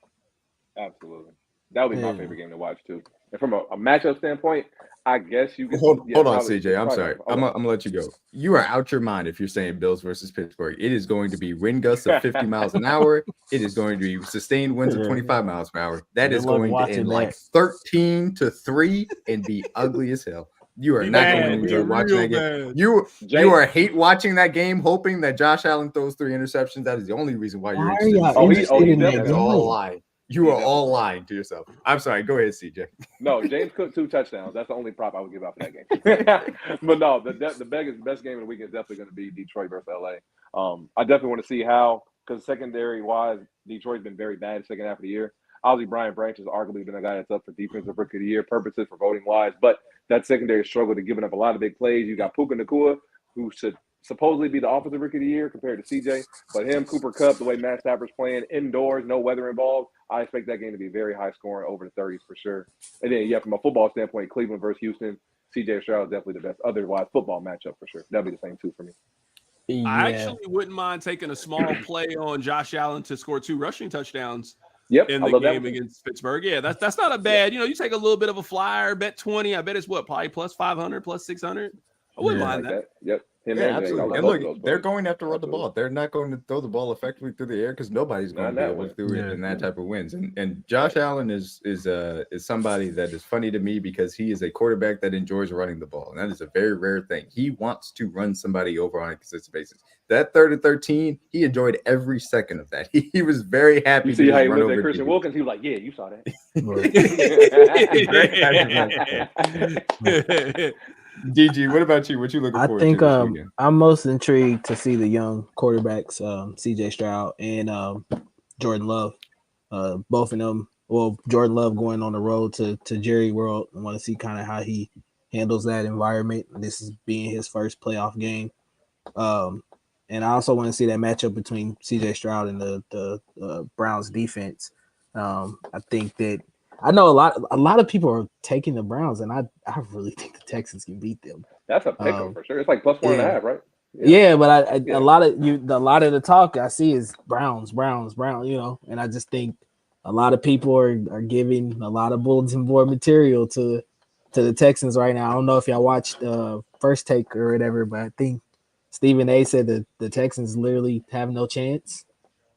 Absolutely. That would be my favorite game to watch, too. And from a matchup standpoint, I guess you can hold on, CJ. I'm sorry. I'm gonna let you go. You are out your mind if you're saying Bills versus Pittsburgh. It is going to be wind gusts of 50 miles an hour. It is going to be sustained winds of 25 miles per hour. That is going to end like 13-3 and be ugly as hell. You are not going to enjoy watching that game. You are hate watching that game, hoping that Josh Allen throws 3 interceptions. That is the only reason why you're interested. That's all lying. You are all lying to yourself. I'm sorry. Go ahead, CJ. No, James Cook 2 touchdowns. That's the only prop I would give out for that game. But no, the best game of the week is definitely going to be Detroit versus LA. I definitely want to see how, because secondary-wise, Detroit's been very bad in the second half of the year. Obviously, Brian Branch has arguably been a guy that's up for Defensive Rookie of the Year purposes for voting-wise, but that secondary struggled to giving up a lot of big plays. You got Puka Nacua, who should supposedly be the Offensive Rookie of the Year compared to CJ, but him, Cooper Kupp, the way Matt Stafford's playing indoors, no weather involved, I expect that game to be very high scoring, over the 30s for sure. And then, from a football standpoint, Cleveland versus Houston, CJ Stroud is definitely the best otherwise football matchup for sure. That'll be the same too for me. Yeah. I actually wouldn't mind taking a small play on Josh Allen to score 2 rushing touchdowns in the game against Pittsburgh. Yeah, that's not a bad, you take a little bit of a flyer, bet 20. I bet it's probably plus 500, plus 600. I wouldn't mind that. Yep. Absolutely. And look, they're going to have to run the ball. They're not going to throw the ball effectively through the air because nobody's going to be able to do it in that type of wins. And Josh Allen is somebody that is funny to me because he is a quarterback that enjoys running the ball. And that is a very rare thing. He wants to run somebody over on a consistent basis. That 3rd and 13, he enjoyed every second of that. He was very happy. You see how he looked at Christian Wilkins? He was like, yeah, you saw that. DG, what about you? What you looking I forward think to this weekend? I'm most intrigued to see the young quarterbacks, CJ Stroud and Jordan Love. Both of them. Well, Jordan Love going on the road to Jerry World. I want to see kind of how he handles that environment. This is being his first playoff game. And I also want to see that matchup between CJ Stroud and the Browns defense. I think that I know a lot of people are taking the Browns, and I really think the Texans can beat them. That's a pick 'em for sure. It's like plus 1.5, right? Yeah, but Yeah. a lot of the talk I see is Browns, and I just think a lot of people are giving a lot of bulletin board material to the Texans right now. I don't know if y'all watched First Take or whatever, but I think Stephen A said that the Texans literally have no chance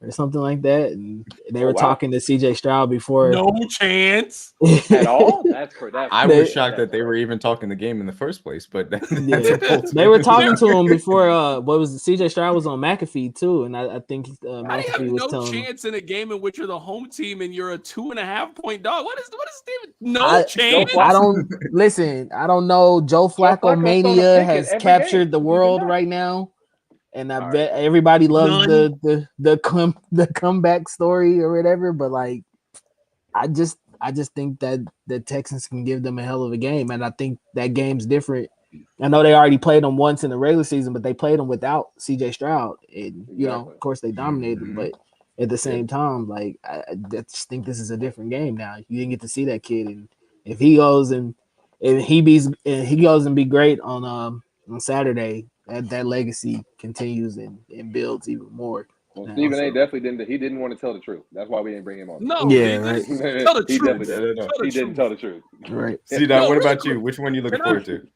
or something like that. And they were talking to CJ Stroud before. No chance at all. That's for that. I was shocked that they were even talking the game in the first place, but they were talking to him before. What was it? CJ Stroud was on McAfee too, and I think McAfee was telling him. No chance in a game in which you're the home team and you're a 2.5-point dog. What is Steven? No chance. I don't listen. I don't know. Joe Flacco mania has captured the world right now. And I bet everybody loves the comeback story or whatever, but like I just think that the Texans can give them a hell of a game, and I think that game's different. I know they already played them once in the regular season, but they played them without CJ Stroud, and of course they dominated them, but at the same time, like I just think this is a different game now. You didn't get to see that kid, and if he goes and be great on Saturday, that legacy continues and builds even more. Well, Stephen A. definitely didn't. He didn't want to tell the truth. That's why we didn't bring him on. No, right. Tell the truth. He didn't tell the truth. Right. See that? What about you? Which one you looking forward to?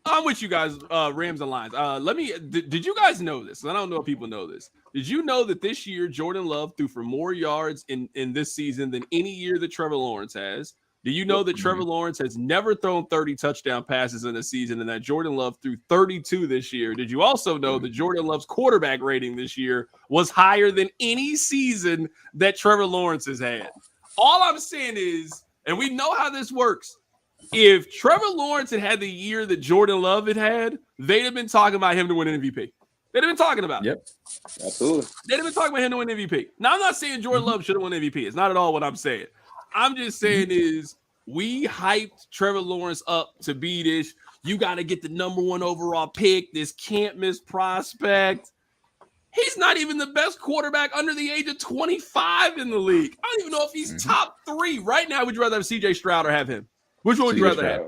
I'm with you guys. Rams and Lions. Did you guys know this? I don't know if people know this. Did you know that this year Jordan Love threw for more yards in this season than any year that Trevor Lawrence has? Do you know that Trevor Lawrence has never thrown 30 touchdown passes in a season and that Jordan Love threw 32 this year? Did you also know that Jordan Love's quarterback rating this year was higher than any season that Trevor Lawrence has had? All I'm saying is, and we know how this works, if Trevor Lawrence had the year that Jordan Love had, they'd have been talking about him to win an MVP. They'd have been talking about it. Yep. Absolutely. They'd have been talking about him to win MVP. Now, I'm not saying Jordan Love should have won MVP. It's not at all what I'm saying. I'm just saying is we hyped Trevor Lawrence up to be this. You got to get the number 1 overall pick, this can't miss prospect. He's not even the best quarterback under the age of 25 in the league. I don't even know if he's top 3 right now. Would you rather have CJ Stroud or have him? Which one would you rather have?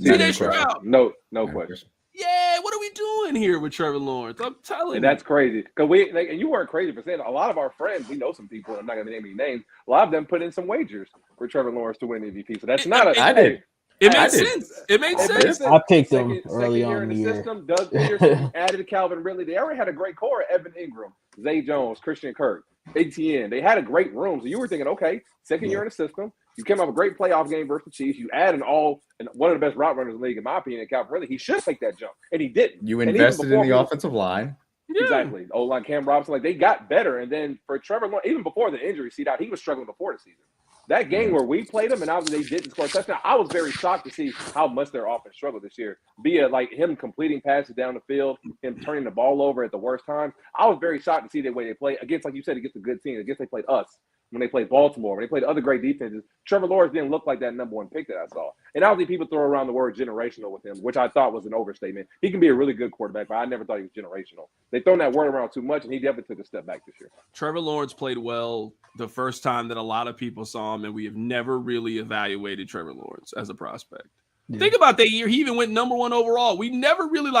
CJ Stroud. No question. Yeah, what are we doing here with Trevor Lawrence? I'm telling you. That's crazy. Because and you weren't crazy for saying a lot of our friends, we know some people, I'm not going to name any names, a lot of them put in some wagers for Trevor Lawrence to win MVP. So that's I did. It made sense. It made sense. I picked them early on in the year. System, Doug Peterson added Calvin Ridley. They already had a great core. Evan Ingram, Zay Jones, Christian Kirk, ATN. They had a great room. So you were thinking, okay, second year in the system. You came off a great playoff game versus the Chiefs. You add one of the best route runners in the league, in my opinion, Calvin Ridley. He should take that jump, and he didn't. You invested in the offensive line. Exactly. O-line, Cam Robinson, like they got better. And then for Trevor Lawrence, even before the injury, he was struggling before the season. That game where we played him and obviously they didn't score a touchdown, I was very shocked to see how much their offense struggled this year. Be it like him completing passes down the field, him turning the ball over at the worst time. I was very shocked to see the way they play against, like you said, against a good team. Against they played us. When they played Baltimore, when they played other great defenses, Trevor Lawrence didn't look like that number 1 pick that I saw. And obviously people throw around the word generational with him, which I thought was an overstatement. He can be a really good quarterback, but I never thought he was generational. They thrown that word around too much, and he definitely took a step back this year. Trevor Lawrence played well the first time that a lot of people saw him, and we have never really evaluated Trevor Lawrence as a prospect. Yeah. Think about that year. He even went number 1 overall. We never really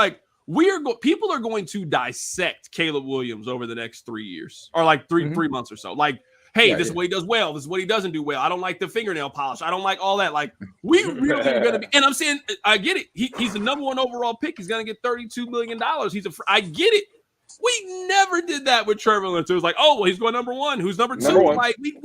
people are going to dissect Caleb Williams over the next 3 years or like three months or so. Like, hey, this is what he does well. This is what he doesn't do well. I don't like the fingernail polish. I don't like all that. Like, we really are going to be – and I'm saying, I get it. He's the number 1 overall pick. He's going to get $32 million. I get it. We never did that with Trevor Lawrence. It was like, oh, well, he's going number 1. Who's number 2? Like, we've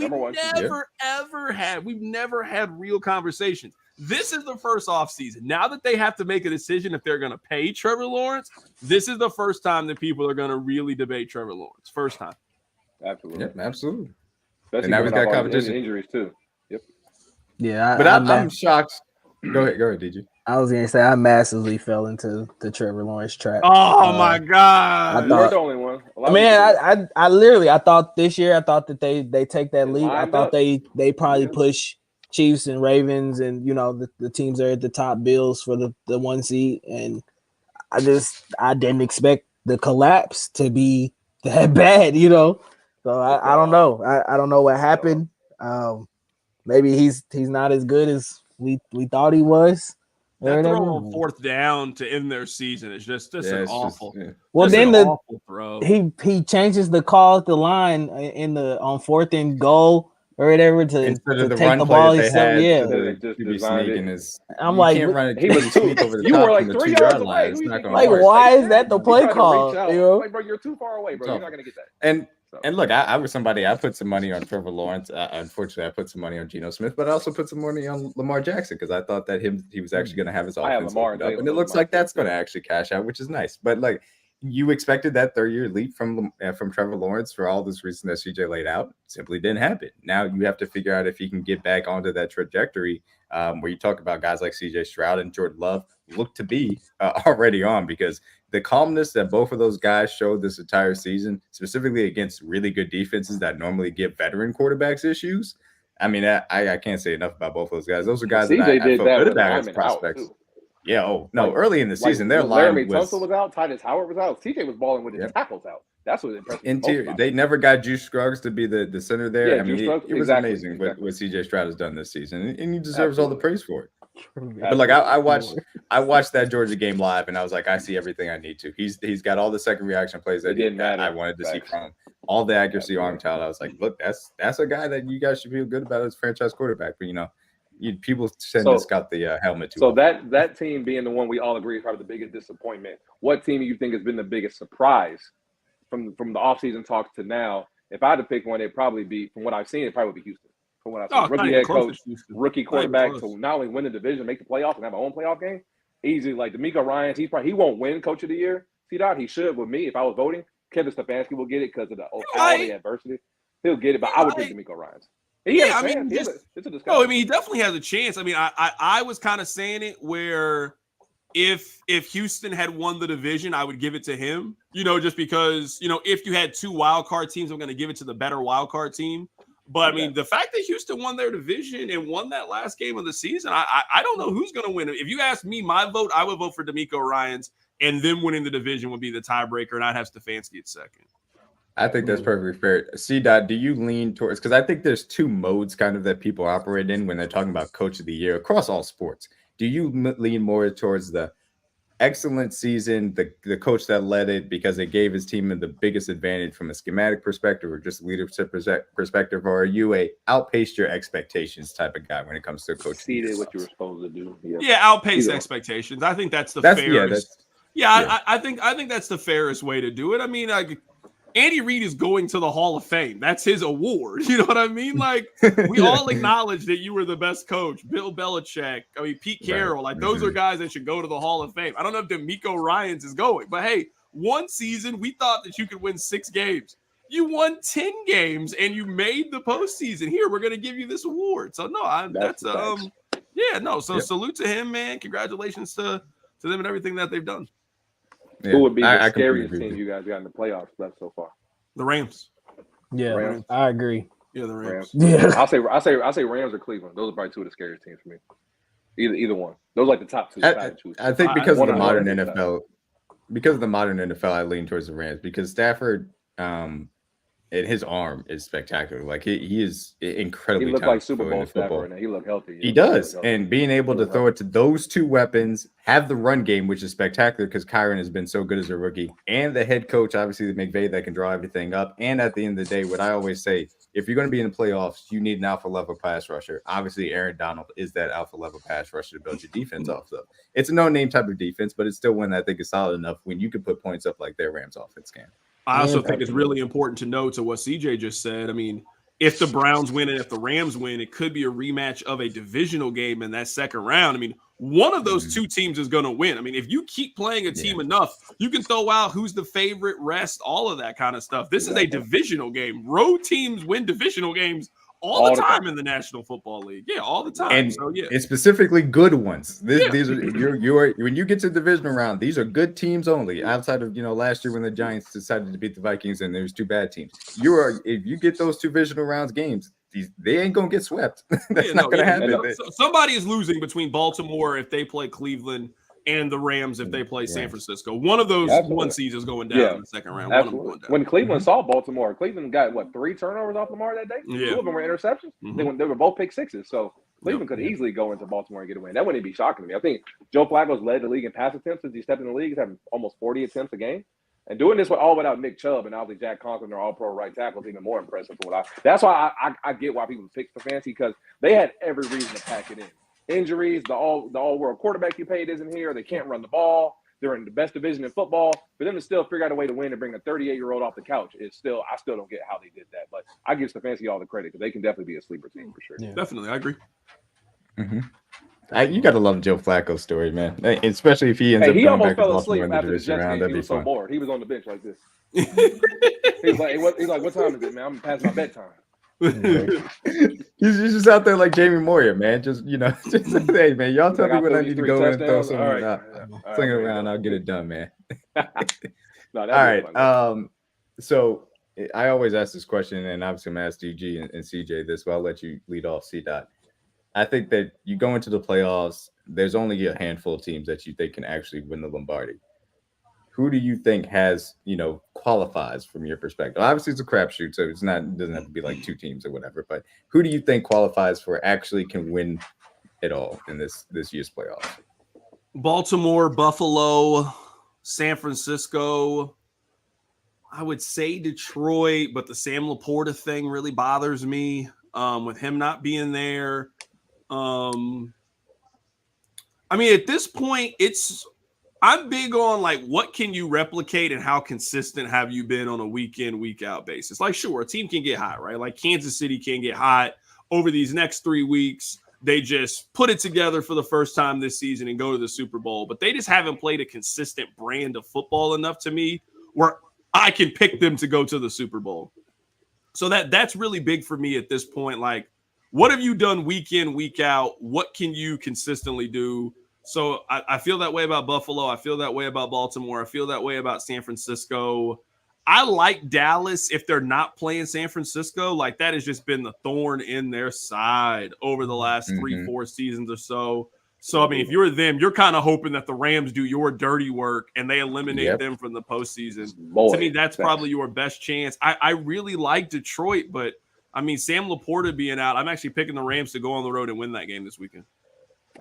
never had real conversations. This is the first offseason. Now that they have to make a decision if they're going to pay Trevor Lawrence, this is the first time that people are going to really debate Trevor Lawrence. First time. Absolutely. Yep, absolutely. Especially and now we've got competition. Injuries too. Yep. Yeah, I'm shocked. Go ahead, DJ. I was gonna say I massively fell into the Trevor Lawrence trap. Oh my god! You weren't the only one. Man, I literally thought this year that they take that leap. I thought they probably push Chiefs and Ravens and the teams that are at the top, Bills for the 1 seed, and I didn't expect the collapse to be that bad, So I don't know. I don't know what happened. Maybe he's not as good as we thought he was. That throw on 4th down to end their season is just an awful. Well, just then awful throw. He changes the call at the line on 4th and goal or whatever to take the ball. I'm like, he was you were like 3 yards away. Like, why is that the play call? Like, bro, you're too far away, bro. You're not gonna get that. And look, I was somebody. I put some money on Trevor Lawrence. Unfortunately, I put some money on Geno Smith, but I also put some money on Lamar Jackson because I thought that he was actually going to have his offense opened up, and it looks like that's going to actually cash out, which is nice. But like, you expected that 3-year leap from Trevor Lawrence for all this reason that CJ laid out. Simply didn't happen. Now you have to figure out if he can get back onto that trajectory where you talk about guys like CJ Stroud and Jordan Love look to be already on, because the calmness that both of those guys showed this entire season, specifically against really good defenses that normally give veteran quarterbacks issues. I mean, I can't say enough about both of those guys. Those are guys that I felt good about as prospects. Yeah. Oh no! Early in the season, their line was out. Titus Howard was out. CJ was balling with his tackles out. That's what impressed me. Interior. They never got Juice Scruggs to be the center there. Yeah, I mean, it was amazing what CJ Stroud has done this season, and he deserves all the praise for it. But like I watched that Georgia game live, and I was like, I see everything I need to. He's got all the second reaction plays that I wanted to see from him. All the accuracy, arm talent. I was like, look, that's a guy that you guys should feel good about as franchise quarterback. But people tend to scout the helmet too. So that team being the one we all agree is probably the biggest disappointment. What team do you think has been the biggest surprise from the offseason talks to now? If I had to pick one, it'd probably be, from what I've seen, it probably would be Houston. From what I've seen, rookie head coach, rookie quarterback to not only win the division, make the playoffs, and have our own playoff game. Easy, like DeMeco Ryans, he won't win Coach of the Year. He should with me if I was voting. Kevin Stefanski will get it because of the adversity. He'll get it, but I would pick DeMeco Ryans. He definitely has a chance. I mean, I was kind of saying it where if Houston had won the division, I would give it to him. Just because if you had 2 wild card teams, I'm going to give it to the better wild card team. But I mean, the fact that Houston won their division and won that last game of the season, I don't know who's going to win. If you ask me, my vote, I would vote for DeMeco Ryans, and them winning the division would be the tiebreaker, and I'd have Stefanski at second. I think that's perfectly fair. C-Dot, do you lean towards, because I think there's 2 modes kind of that people operate in when they're talking about Coach of the Year across all sports. Do you lean more towards the excellent season, the coach that led it because it gave his team the biggest advantage from a schematic perspective or just leadership perspective, or are you a outpaced your expectations type of guy when it comes to coaching? Exceeded what you were supposed to do. Yeah, outpaced expectations. I think that's the fairest. I think that's the fairest way to do it. I mean, Andy Reid is going to the Hall of Fame. That's his award. You know what I mean? Like, we all acknowledge that you were the best coach. Bill Belichick, Pete Carroll. Like, those are guys that should go to the Hall of Fame. I don't know if DeMeco Ryans is going, but hey, one season we thought that you could win 6 games. You won 10 games and you made the postseason. Here, we're going to give you this award. So salute to him, man. Congratulations to them and everything that they've done. Yeah, who would be the scariest team you guys got in the playoffs left so far? The Rams. Yeah, Rams. I agree. Yeah, the Rams. Yeah, I'll say Rams or Cleveland. Those are probably 2 of the scariest teams for me. Either one. Those are like the top 2. I think because of the modern NFL, I lean towards the Rams because Stafford, and his arm is spectacular. Like he is incredibly. He looked like Super Bowl Stafford, and he looked healthy. He does, and being able to throw it to those 2 weapons, have the run game, which is spectacular because Kyron has been so good as a rookie, and the head coach, obviously the McVay, that can draw everything up. And at the end of the day, what I always say, if you're going to be in the playoffs, you need an alpha level pass rusher. Obviously, Aaron Donald is that alpha level pass rusher to build your defense off of. It's a no-name type of defense, but it's still one that I think is solid enough when you can put points up like their Rams offense can. I also think it's really important to know to what CJ just said. I mean, if the Browns win and if the Rams win, it could be a rematch of a divisional game in that second round. I mean, one of those 2 teams is going to win. I mean, if you keep playing a team enough, you can throw out who's the favorite, rest, all of that kind of stuff. This is a divisional game. Road teams win divisional games all the time in the National Football League. Yeah, all the time. And so yeah, it's specifically good ones. These are you're when you get to the divisional round, these are good teams only. Outside of last year when the Giants decided to beat the Vikings and there's 2 bad teams. If you get those 2 divisional rounds games, they ain't gonna get swept. That's not gonna happen. So somebody is losing between Baltimore if they play Cleveland and the Rams if they play San Francisco. One of those one seeds is going down in the second round. Absolutely. One of them going down. When Cleveland saw Baltimore, Cleveland got 3 turnovers off Lamar that day? Yeah. 2 of them were interceptions. They were both pick sixes. So Cleveland could easily go into Baltimore and get a win. That wouldn't be shocking to me. I think Joe Flacco's led the league in pass attempts since he stepped in the league. He's having almost 40 attempts a game. And doing this all without Nick Chubb and obviously Jack Conklin, their all-pro right tackle, is even more impressive. That's why I get why people pick Stefanski, because they had every reason to pack it in. Injuries, the all-world quarterback you paid isn't here. They can't run the ball. They're in the best division in football. For them to still figure out a way to win and bring a 38-year-old off the couch I still don't get how they did that. But I give Stefanski all the credit because they can definitely be a sleeper team for sure. Yeah. Definitely, I agree. You gotta love Joe Flacco's story, man. Especially if he ends up. He going almost back fell to asleep Baltimore in the after the division Jets round. game. That'd He be was so fun. bored. He was on the bench like this. He's like, what time is it, man? I'm past my bedtime. He's just out there like Jamie Moyer, man. Just hey, man, y'all tell me when I need to go in and throw something out. Sling it around, I'll get it done, man. All right. So I always ask this question, and obviously I'm gonna ask DG and CJ this, but I'll let you lead off, C-Dot. I think that you go into the playoffs, there's only a handful of teams that you think can actually win the Lombardi. Who do you think has, qualifies from your perspective? Obviously, it's a crapshoot, so it doesn't have to be like 2 teams or whatever. But who do you think qualifies for actually can win it all in this year's playoffs? Baltimore, Buffalo, San Francisco. I would say Detroit, but the Sam Laporta thing really bothers me with him not being there. At this point, I'm big on what can you replicate and how consistent have you been on a week in, week out basis? Sure, a team can get hot, right? Kansas City can get hot over these next 3 weeks. They just put it together for the first time this season and go to the Super Bowl, but they just haven't played a consistent brand of football enough to me where I can pick them to go to the Super Bowl. So that's really big for me at this point. What have you done week in, week out? What can you consistently do? So I feel that way about Buffalo. I feel that way about Baltimore. I feel that way about San Francisco. I like Dallas if they're not playing San Francisco. That has just been the thorn in their side over the last 3-4 seasons or so. So, if you're them, you're kind of hoping that the Rams do your dirty work and they eliminate them from the postseason. To me, that's probably your best chance. I really like Detroit, but, Sam Laporta being out, I'm actually picking the Rams to go on the road and win that game this weekend.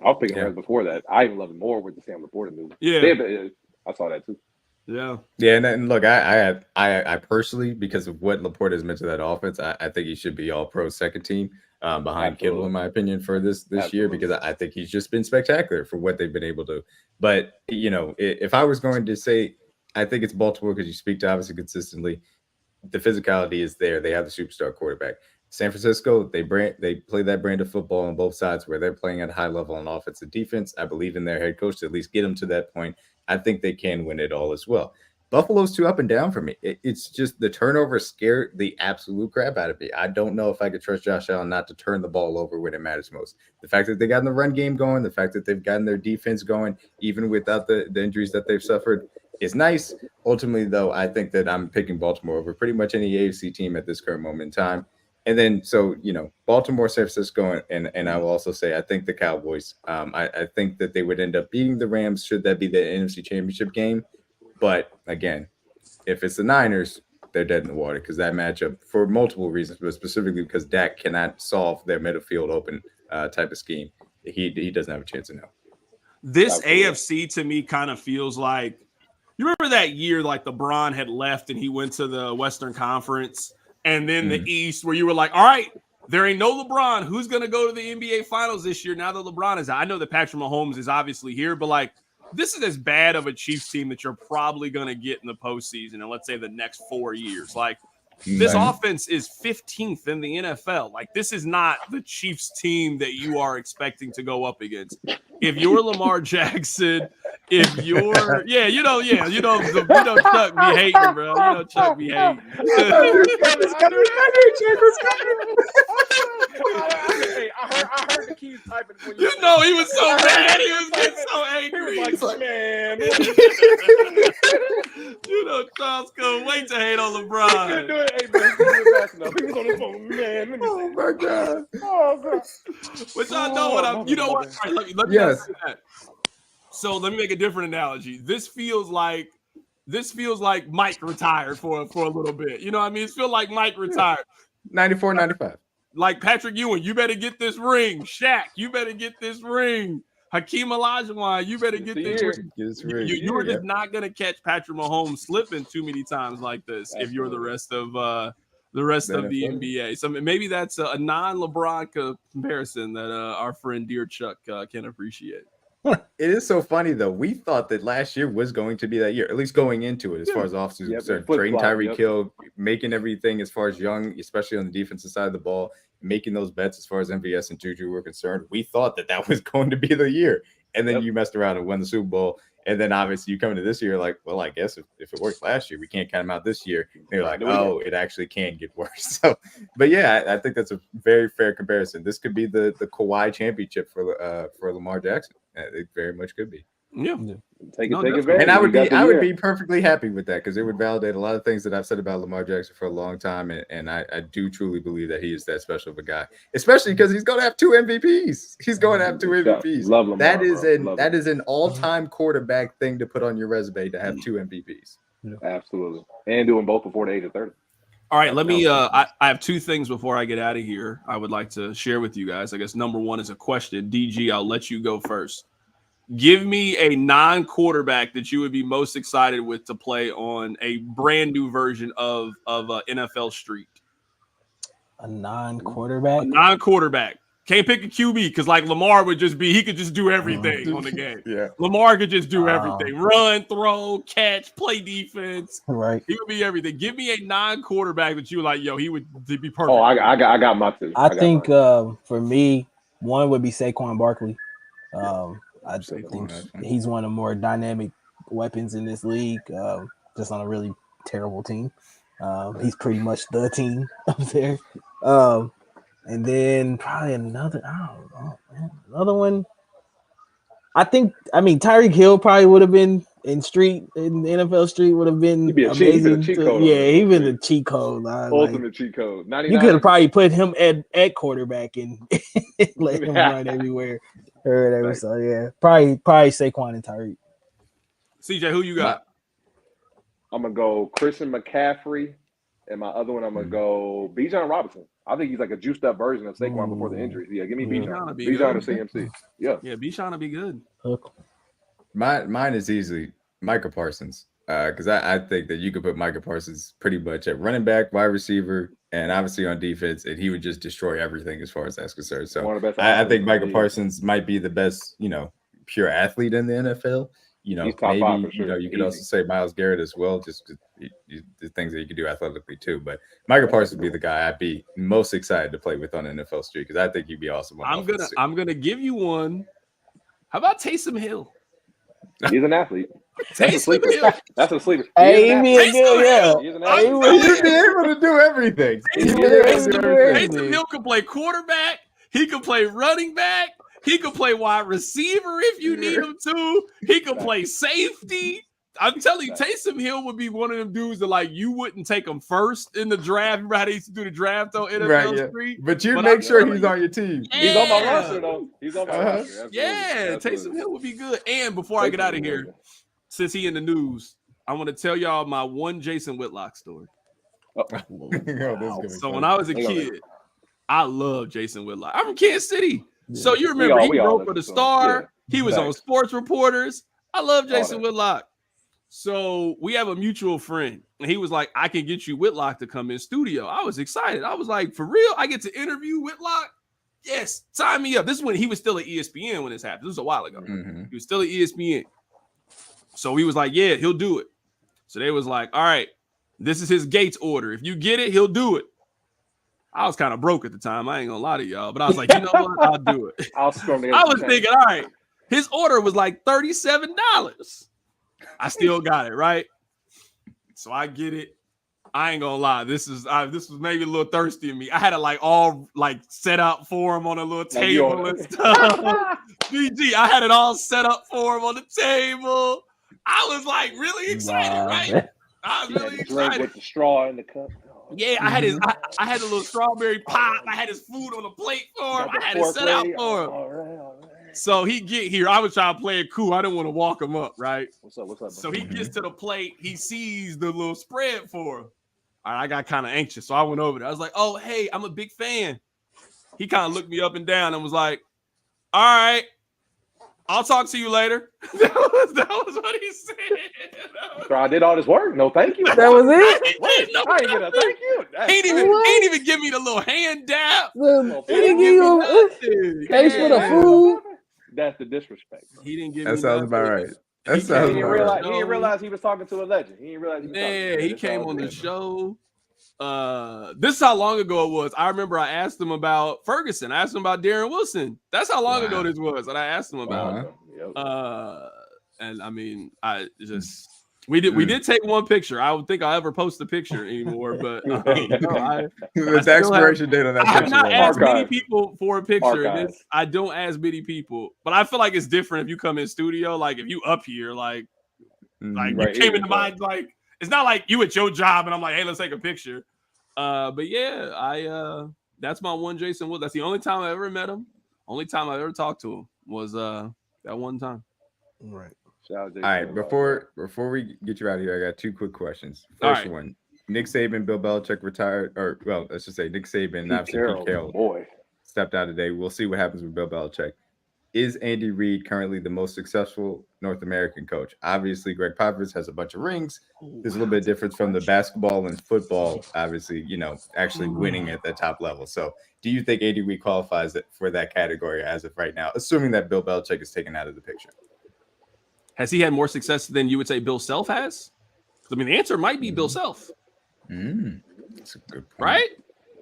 I was picking Rams before that. I even love it more with the Sam Laporta move. Yeah. I saw that too. Yeah. Yeah, and look, I personally, because of what Laporta has meant to that offense, I think he should be all-pro second team behind Kittle, in my opinion, for this year, because I think he's just been spectacular for what they've been able to. But, if I was going to say, I think it's Baltimore because you speak to obviously consistently. The physicality is there. They have the superstar quarterback. San Francisco, they play that brand of football on both sides where they're playing at a high level on offense and defense. I believe in their head coach to at least get them to that point. I think they can win it all as well. Buffalo's too up and down for me. It's just the turnover scared the absolute crap out of me. I don't know if I could trust Josh Allen not to turn the ball over when it matters most. The fact that they got the run game going, the fact that they've gotten their defense going, even without the injuries that they've suffered, is nice. Ultimately, though, I think that I'm picking Baltimore over pretty much any AFC team at this current moment in time. And then, so, Baltimore, San Francisco, and I will also say, I think the Cowboys, I think that they would end up beating the Rams should that be the NFC Championship game. But again, if it's the Niners, they're dead in the water because that matchup, for multiple reasons, but specifically because Dak cannot solve their midfield open type of scheme. He doesn't have a chance in hell. This AFC to me kind of feels like, you remember that year LeBron had left and he went to the Western Conference? And then the East, where you were like, all right, there ain't no LeBron. Who's going to go to the NBA Finals this year now that LeBron is out? I know that Patrick Mahomes is obviously here, but this is as bad of a Chiefs team that you're probably going to get in the postseason in, let's say, the next 4 years. This offense is 15th in the NFL. This is not the Chiefs team that you are expecting to go up against. If you're Lamar Jackson, if you're, Chuck be hating, bro. Chuck be hating. No, he was on his phone, man. Let me Oh my God. Oh, God. But y'all know what I'm. You know what? All right, let me Yes. say that. So let me make a different analogy. This feels like Mike retired for a little bit. You know what I mean? It feels like Mike retired. 94, 95. Like Patrick Ewing, you better get this ring. Shaq, you better get this ring. Hakeem Olajuwon, you better get this ring. You are just not gonna catch Patrick Mahomes slipping too many times like this if you're the rest of the NBA. So maybe that's a non-LeBron comparison that our friend Dear Chuck can appreciate. It is so funny though. We thought that last year was going to be that year, at least going into it, as far as offseason concerned. Trading Tyreek Hill, making everything as far as Young, especially on the defensive side of the ball, making those bets as far as MVS and Juju were concerned. We thought that was going to be the year, and then you messed around and won the Super Bowl. And then obviously you come into this year like, well, I guess if it worked last year, we can't count them out this year. And they're like, oh, it actually can get worse. So, but yeah, I think that's a very fair comparison. This could be the Kawhi championship for Lamar Jackson. It very much could be. Yeah, take advantage. And I would be perfectly happy with that because it would validate a lot of things that I've said about Lamar Jackson for a long time, and I do truly believe that he is that special of a guy, especially because he's going to have 2 MVPs. He's going to have 2 MVPs. Love Lamar, that is an all-time quarterback thing to put on your resume to have 2 MVPs. Absolutely, and doing both before the age of 30. All right, let me. I have 2 things before I get out of here. I would like to share with you guys. I guess number 1 is a question. DG, I'll let you go first. Give me a non-quarterback that you would be most excited with to play on a brand new version of NFL Street. A non-quarterback? A non-quarterback. Can't pick a QB because like Lamar would just be, he could just do everything on the game. Yeah. Lamar could just do everything. Run, throw, catch, play defense. Right. He would be everything. Give me a non-quarterback that you were like, yo, he would be perfect. Oh, I got my 2. I think for me, one would be Saquon Barkley. I think he's one of the more dynamic weapons in this league, just on a really terrible team. He's pretty much the team up there. And then probably another one. Tyreek Hill probably would have been in NFL Street would have been amazing. He'd been a cheat code. Ultimate cheat code. 99. You could have probably put him at quarterback and let him run everywhere or whatever. Right. So yeah, probably Saquon and Tyreek. CJ, who you got? I'm gonna go Christian McCaffrey, and my other one I'm gonna go Bijan Robinson. I think he's like a juiced up version of Saquon before the injuries. Yeah, give me Bijan. Bijan to CMC. Yeah, Bijan will be good. Mine is easily Micah Parsons. Because I think that you could put Micah Parsons pretty much at running back, wide receiver, and obviously on defense, and he would just destroy everything as far as that's concerned. So I think Micah Parsons might be the best, pure athlete in the NFL. Maybe sure. You could also say Myles Garrett as well, just the things that you could do athletically too. But Micah Parsons would be the guy I'd be most excited to play with on NFL Street because I think he'd be awesome. I'm gonna give you one. How about Taysom Hill? He's an athlete. That's a sleeper. That's a sleeper. Hey, he'd be a good, yeah. He'd be able to do everything. Taysom Hill can play quarterback. He can play running back. He can play wide receiver if you need him to. He can play safety. I'm telling you, Taysom Hill would be one of them dudes that you wouldn't take him first in the draft. Remember how they used to do the draft on NFL Street? But you make sure he's on your team. Yeah. He's on my roster though. He's on my roster. Yeah, Taysom Hill would be good. And before I get out of here, since he in the news, I want to tell y'all my one Jason Whitlock story. So when I was a kid, I loved Jason Whitlock. I'm from Kansas City. Yeah. So you remember he wrote for the Star. Yeah. He was on Sports Reporters. I love Jason Whitlock. So we have a mutual friend, and he was like, I can get you Whitlock to come in studio. I was excited. I was like, for real? I get to interview Whitlock? Yes, sign me up. This is when he was still at ESPN when this happened. This was a while ago. Mm-hmm. He was still at ESPN. So he was like, yeah, he'll do it. So they was like, all right, this is his Gates order. If you get it, he'll do it. I was kind of broke at the time. I ain't gonna lie to y'all, but I was like, you know what? I'll do it. I was thinking, all right, his order was like $37. I still got it, right? So I get it. I ain't gonna lie. This was maybe a little thirsty in me. I had it all set up for him on a little table and stuff. BG, I had it all set up for him on the table. I was really excited, right? I was really excited with the straw in the cup. Yeah, I had I had a little strawberry pop. I had his food on the plate for him. I had it set out for him. All right. So he get here. I was trying to play it cool. I didn't want to walk him up, right? What's up? So he gets to the plate. He sees the little spread for him. All right, I got kind of anxious, so I went over there. I was like, "Oh, hey, I'm a big fan." He kind of looked me up and down and was like, "All right, I'll talk to you later." that was what he said. So I did all this work. No, thank you. That was it. I ain't get a thank you. He ain't even give me the little hand dap. He didn't give you thanks for the food. That's the disrespect. He didn't give That me sounds about nothing. right. That sounds He about right. didn't realize he was talking to a legend. He didn't realize. Man, he came on the show. This is how long ago it was. I remember I asked him about Ferguson. I asked him about Darren Wilson. That's how long ago this was. And I asked him about and I mean, I just we did take one picture. I don't think I'll ever post a picture anymore, but the expiration date on that I have picture. not asked many people for a picture. Archive. I don't ask many people, but I feel like it's different if you come in studio. Like if you up here, like Right, you came into mind, like it's not like you at your job and I'm like, hey, let's take a picture. But yeah, I that's my one Jason Wood. That's the only time I ever met him. Only time I ever talked to him was that one time. Right. All right, before we get you out of here, I got two quick questions. First one, Nick Saban, Bill Belichick retired, or well, let's just say Nick Saban, obviously Pete Carroll stepped out today. We'll see what happens with Bill Belichick. Is Andy Reid currently the most successful North American coach? Obviously, Greg Popovich has a bunch of rings. There's a little bit of difference from the basketball and football, obviously, actually winning at the top level. So do you think Andy Reid qualifies for that category as of right now, assuming that Bill Belichick is taken out of the picture? Has he had more success than you would say Bill Self has? I mean, the answer might be Bill Self. That's a good point. Right?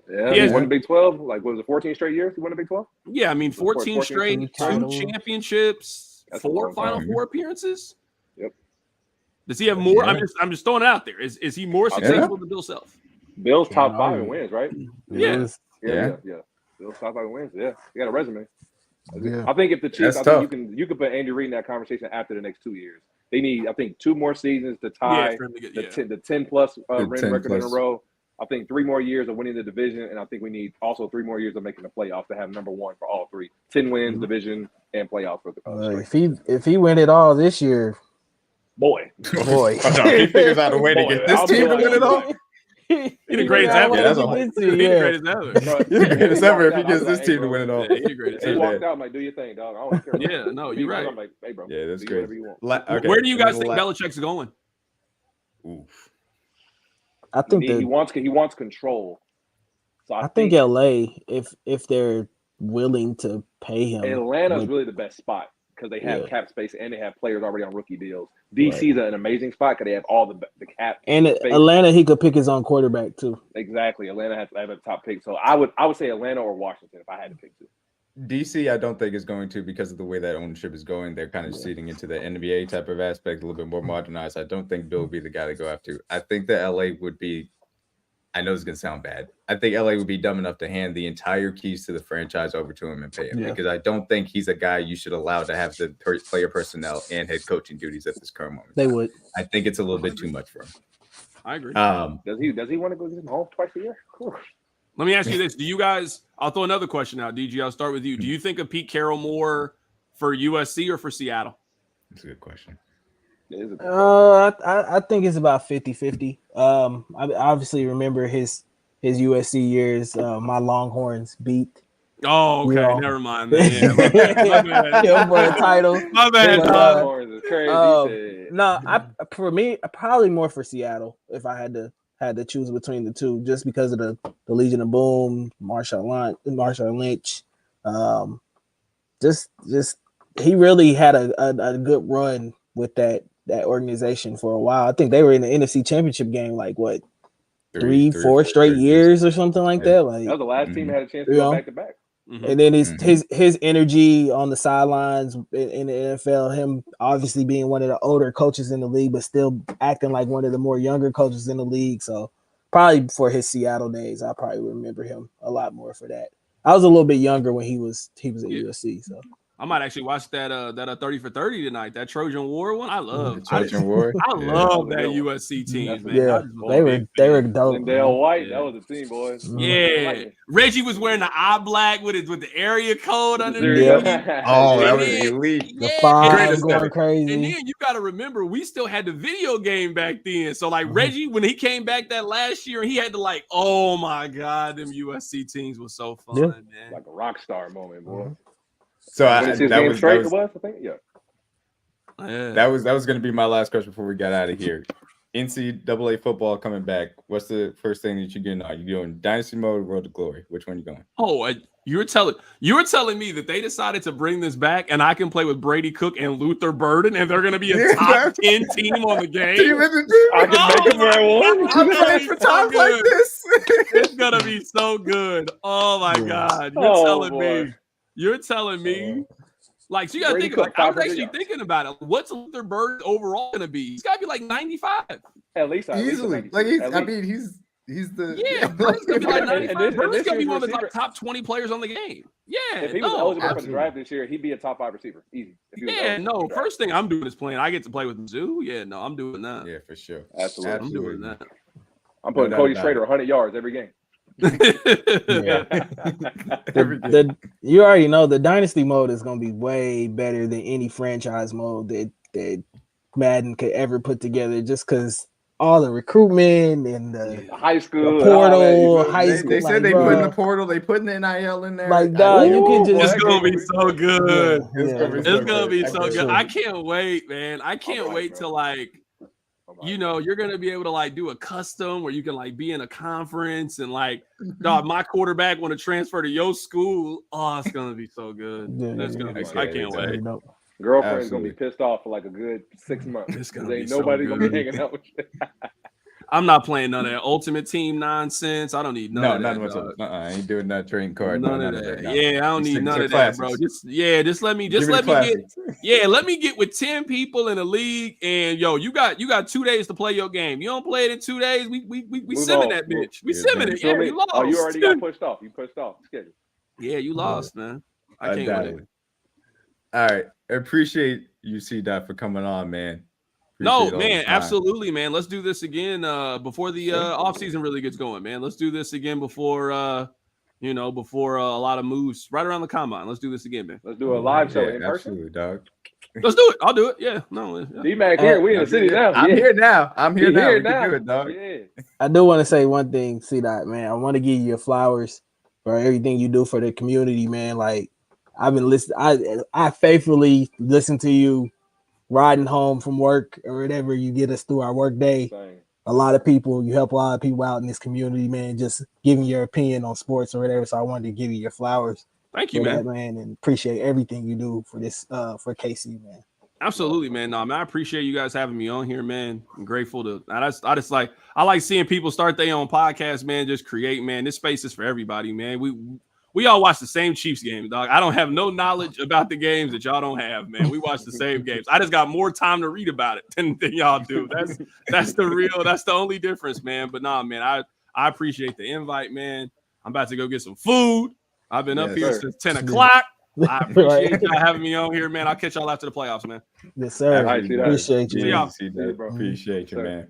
Yeah, he won the Big 12. Like, what was it, 14 straight years he won the Big 12? Yeah, I mean, 14 straight, 2 championships, 4 Final Four appearances. Yep. Does he have more? I'm just throwing it out there. Is he more successful than Bill Self? Bill's top 5 in wins, right? Yeah. Bill's top 5 in wins. Yeah, he got a resume. Yeah. I think if the Chiefs, I think you can put Andy Reid in that conversation after the next 2 years. They need, I think, 2 more seasons to tie the 10 plus win record in a row. I think 3 more years of winning the division, and I think we need also 3 more years of making the playoffs to have number 1 for all 3. 10 wins, division, and playoffs for the if he win it all this year, boy. He figures out a way to get this team to win it all. He the greatest ever. Yeah, that's a He the greatest ever. He's the greatest ever if he gets this team to win it all. Yeah, he the greatest He ever. walked out, I'm like, do your thing, dog. I don't care. Yeah, no, you're right. I'm like, hey, bro. Yeah, that's do great. whatever you want. Okay, where do you guys think Belichick's going? Oof. I think he wants control. So I think LA, if they're willing to pay him, Atlanta's really the best spot because they have cap space and they have players already on rookie deals. DC's an amazing spot because they have all the cap and space. Atlanta, he could pick his own quarterback too. Exactly, Atlanta has to have a top pick. So I would say Atlanta or Washington if I had to pick 2. DC, I don't think is going to because of the way that ownership is going. They're kind of seeding into the NBA type of aspect, a little bit more modernized. I don't think Bill would be the guy to go after. I think that LA would be, I know it's going to sound bad. I think LA would be dumb enough to hand the entire keys to the franchise over to him and pay him because I don't think he's a guy you should allow to have the player personnel and head coaching duties at this current moment. They would. I think it's a little bit too much for him. I agree. Does he want to go to home twice a year? Let me ask you this. Do you guys – I'll throw another question out. DG, I'll start with you. Do you think of Pete Carroll more for USC or for Seattle? That's a good question. I think it's about 50-50. I obviously remember his USC years. My Longhorns beat. Oh, okay. Never mind. Yeah, my bad. For the title. My bad. For me, probably more for Seattle if I had to choose between the two, just because of the Legion of Boom, Marshawn Lynch. Just he really had a good run with that organization for a while. I think they were in the NFC Championship game like what 3-4 straight years or something like that. Like that was the last team that had a chance to go back to back. And then his energy on the sidelines in the NFL, him obviously being one of the older coaches in the league, but still acting like one of the more younger coaches in the league. So probably for his Seattle days, I probably remember him a lot more for that. I was a little bit younger when he was at USC. So I might actually watch that 30 for 30 tonight. That Trojan War one. I love Trojan War. I Yeah. love that USC team, man. Yeah, they were dope. Lindell White, Yeah. that was the team, boys. Yeah, Reggie was wearing the eye black with the area code underneath. Yeah. Oh, that And was then- elite. The yeah, five Greatest going ever. crazy. and then you got to remember, we still had the video game back then. So like Reggie, when he came back that last year, he had to like, oh my god, them USC teams was so fun, Yeah. man. Like a rock star moment, boy. So When it's his game straight, it was, I think. Yeah. Yeah. that was going to be my last question before we got out of here. NCAA football coming back. What's the first thing that you're getting on? You doing Dynasty mode, World of Glory? Which one you going? Oh, you were telling me that they decided to bring this back, and I can play with Brady Cook and Luther Burden, and they're going to be a top 10 team on the game. I can make him where I want. I'm playing for times like this. It's gonna be so good. Oh my god! You're telling me. Like, so you gotta Brady think about. Cook, I was 500 actually yards. thinking about it. What's Luther Burden overall gonna be? He's gotta be like 95. At least Easily. Like he's the Yeah, Burden's gonna be like And 95. this Burden's gonna be year's one of the receiver- top 20 players on the game. Yeah, If he was eligible for the absolutely. draft this year, he'd be a top 5 receiver. Easy. If he was Yeah, eligible for no. the draft. First thing I'm doing is playing. I get to play with Mizzou. Yeah, no, I'm doing that. Yeah, for sure. Absolutely. I'm doing that. I'm putting No doubt Cody about Schrader 100 yards every game. Yeah. You already know the dynasty mode is gonna be way better than any franchise mode that Madden could ever put together, just because all the recruitment and the High school, The portal, all that, high They, school, they said like, they bro. put in the portal, they putting the NIL in there. Like, dog, you can Ooh, just It's gonna be so good. It's gonna be It's so gonna be good. so I good. can't I can't wait, man. I can't right, wait bro. till like, I'm like, you know, you're gonna be able to like do a custom where you can like be in a conference and like, dog, my quarterback want to transfer to your school. Oh, it's gonna be so good. Yeah, It's yeah, gonna be. yeah. I can't wait. You know, girlfriend's gonna be Absolutely. pissed off for like a good 6 months. It's gonna 'Cause be ain't so nobody gonna be good. hanging out with you. I'm not playing none of that ultimate team nonsense. I don't need none No, of not that. much. dog. I ain't doing that trading card. None no, of none that. no. Yeah, I don't You need stick none to of that, bro. classics. Just let me Give me the get classics. let me get with 10 people in a league, and yo, you got 2 days to play your game. You don't play it in 2 days, we Move simming on. that bitch. We Yeah, simming man. it. Feel Yeah, me? you lost. Oh, you already got pushed off. You pushed off. Schedule. Yeah, you lost, man. I can't wait. Undoubtedly. All right. I appreciate you, C-Dot, for coming on, man. No, Appreciate all man, the time. absolutely, man. Let's do this again before the off season really gets going, man. Let's do this again before before a lot of moves right around the combine. Let's do this again, man. Let's do a live show Yeah, in person. absolutely, dog. Let's do it. I'll do it. Yeah, no. Yeah. D-Mac here. We in the city now. I'm Yeah. here now. I'm here He now. here We can now. do it, dog. Yeah. I do want to say one thing, C-Dot, man. I want to give you your flowers for everything you do for the community, man. Like, I've been listening. I faithfully listen to you riding home from work or whatever. You get us through our work day. Same. A lot of people, you help a lot of people out in this community, man. Just giving your opinion on sports or whatever. So I wanted to give you your flowers Thank you, for man. that, man, and appreciate everything you do for this, for KC, man. Absolutely, man. No, man, I appreciate you guys having me on here, man. I'm grateful to. I like seeing people start their own podcast, man. Just create, man. This space is for everybody, man. We all watch the same Chiefs games, dog. I don't have no knowledge about the games that y'all don't have, man. We watch the same games. I just got more time to read about it than y'all do. That's the only difference, man. But nah, man, I appreciate the invite, man. I'm about to go get some food. I've been up Yes, here sir. since 10 o'clock. I appreciate Right. y'all having me on here, man. I'll catch y'all after the playoffs, man. Yes, sir. All right, C-Dot. Appreciate you. See y'all. C-Dot. bro. Appreciate you, Sir.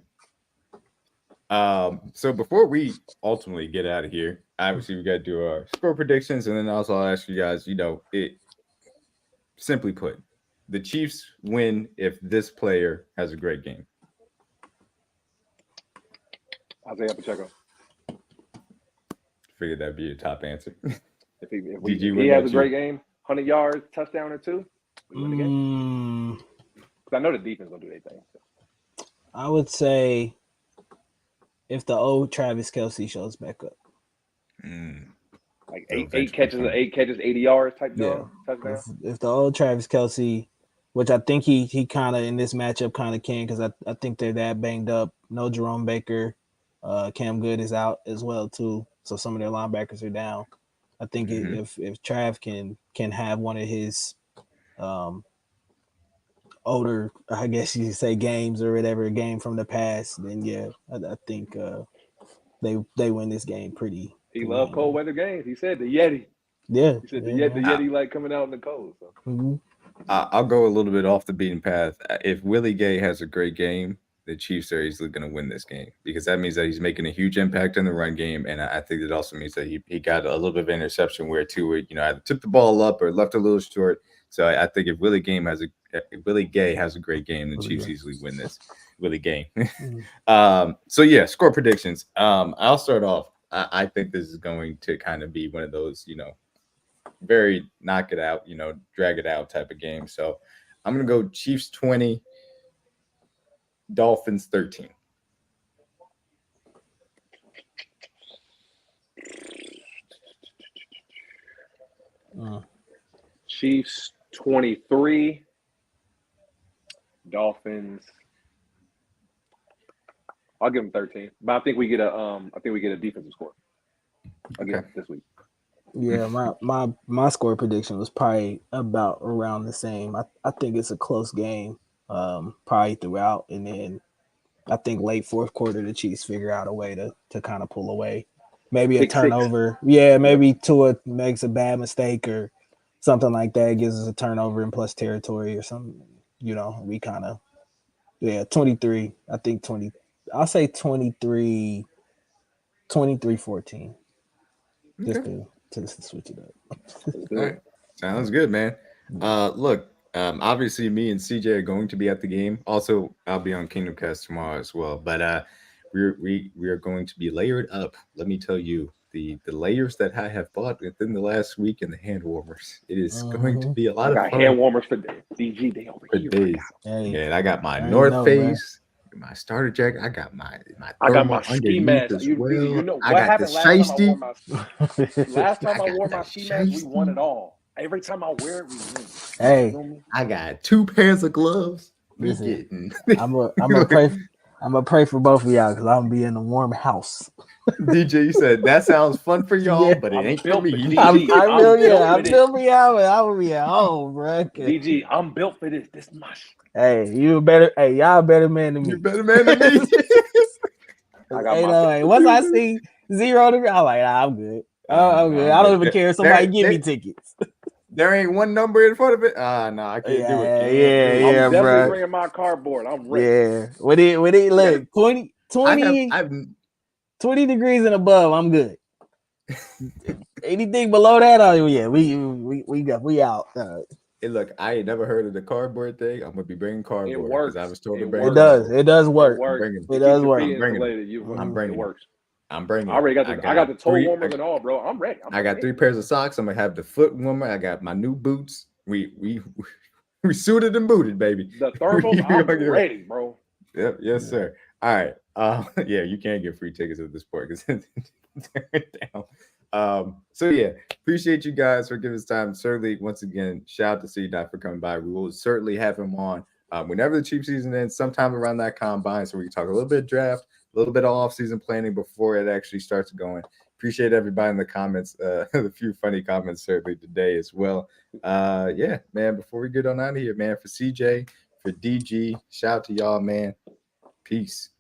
man. So before we ultimately get out of here, obviously we got to do our score predictions, and then also I'll ask you guys, simply put, the Chiefs win if this player has a great game. Isaiah Pacheco. Figured that'd be your top answer. If he win has that a great game, 100 yards, touchdown or 2, we win the game. 'Cause I know the defense gonna do their thing. I would say if the old Travis Kelce shows back up. Like No, eight catches, 80 yards type Yeah. deal, touchdown. If the old Travis Kelce, which I think he kind of in this matchup kind of can, because I think they're that banged up. No Jerome Baker, Cam Good is out as well too, so some of their linebackers are down. I think if Trav can have one of his older, I guess you could say, games or whatever, a game from the past, then yeah, I think they win this game pretty. He loved cold weather games. He said the Yeti. Yeah. He said the yeah, Yeti like coming out in the cold. So. mhm. I'll go a little bit off the beaten path. If Willie Gay has a great game, the Chiefs are easily going to win this game because that means that he's making a huge impact in the run game, and I think it also means that he got a little bit of interception where either took the ball up or left a little short. So I think if Willie Gay has a great game, the Chiefs easily win this. Willie Gay. So yeah, score predictions. I'll start off. I think this is going to kind of be one of those, very knock it out, drag it out type of game. So I'm going to go Chiefs 20, Dolphins 13. Chiefs 23, Dolphins. I'll give them 13, but I think we get a defensive score again this week. Yeah, my score prediction was probably about around the same. I think it's a close game, probably throughout, and then I think late fourth quarter the Chiefs figure out a way to kind of pull away. Maybe a turnover. Yeah, maybe Tua makes a bad mistake or something like that, gives us a turnover in plus territory or something. We kind of 23. I think 20. I'll say 23-14. Just to switch it up. All right. Sounds good, man. Look, obviously me and CJ are going to be at the game. Also, I'll be on Kingdom Cast tomorrow as well. But we are going to be layered up. Let me tell you, the layers that I have bought within the last week and the hand warmers. It is going to be a lot of fun. Hand warmers for DG. They over here. Days. Yeah, I got my North Face. My starter jacket. I got my ski mask. As well. I got the shiesty. Last time I wore my ski mask, we won it all. Every time I wear it, we win. Hey, I got 2 pairs of gloves. Listen, I'm gonna pray for both of y'all because I'm gonna be in a warm house. DJ, you said that sounds fun for y'all, but it ain't for me. I'm built for y'all, but I will be at home, bro. DG, I'm built for this. This is my shit. Hey, y'all better man than me. You better man than me. Once I see 0 degree, I'm like, I'm good. I'm good. I don't even care if somebody give me tickets. There ain't one number in front of it. No, I can't do it. Yeah, I'm bro. definitely bringing my cardboard. I'm ready. Yeah, when it look 20 degrees and above, I'm good. Anything below that, we out. Hey, look, I ain't never heard of the cardboard thing. I'm gonna be bringing cardboard. It works. I was told to bring it. It does work. It does work. I'm bringing. It works. I'm bringing. I got the toe warmers and all, bro. I'm ready. I got 3 pairs of socks. I'm gonna have the foot warmer. I got my new boots. We suited and booted, baby. The thermals, I'm ready, bro. Yep. Yes, sir. All right. Yeah, you can't get free tickets at this point because tear it down. So yeah, appreciate you guys for giving us time. Certainly, once again, shout out to C-Dot for coming by. We will certainly have him on whenever the Chiefs season ends, sometime around that combine, so we can talk a little bit of draft, a little bit of off-season planning before it actually starts going. Appreciate everybody in the comments, the few funny comments certainly today as well. Yeah, man, before we get on out of here, man, for CJ, for DG, shout out to y'all, man. Peace.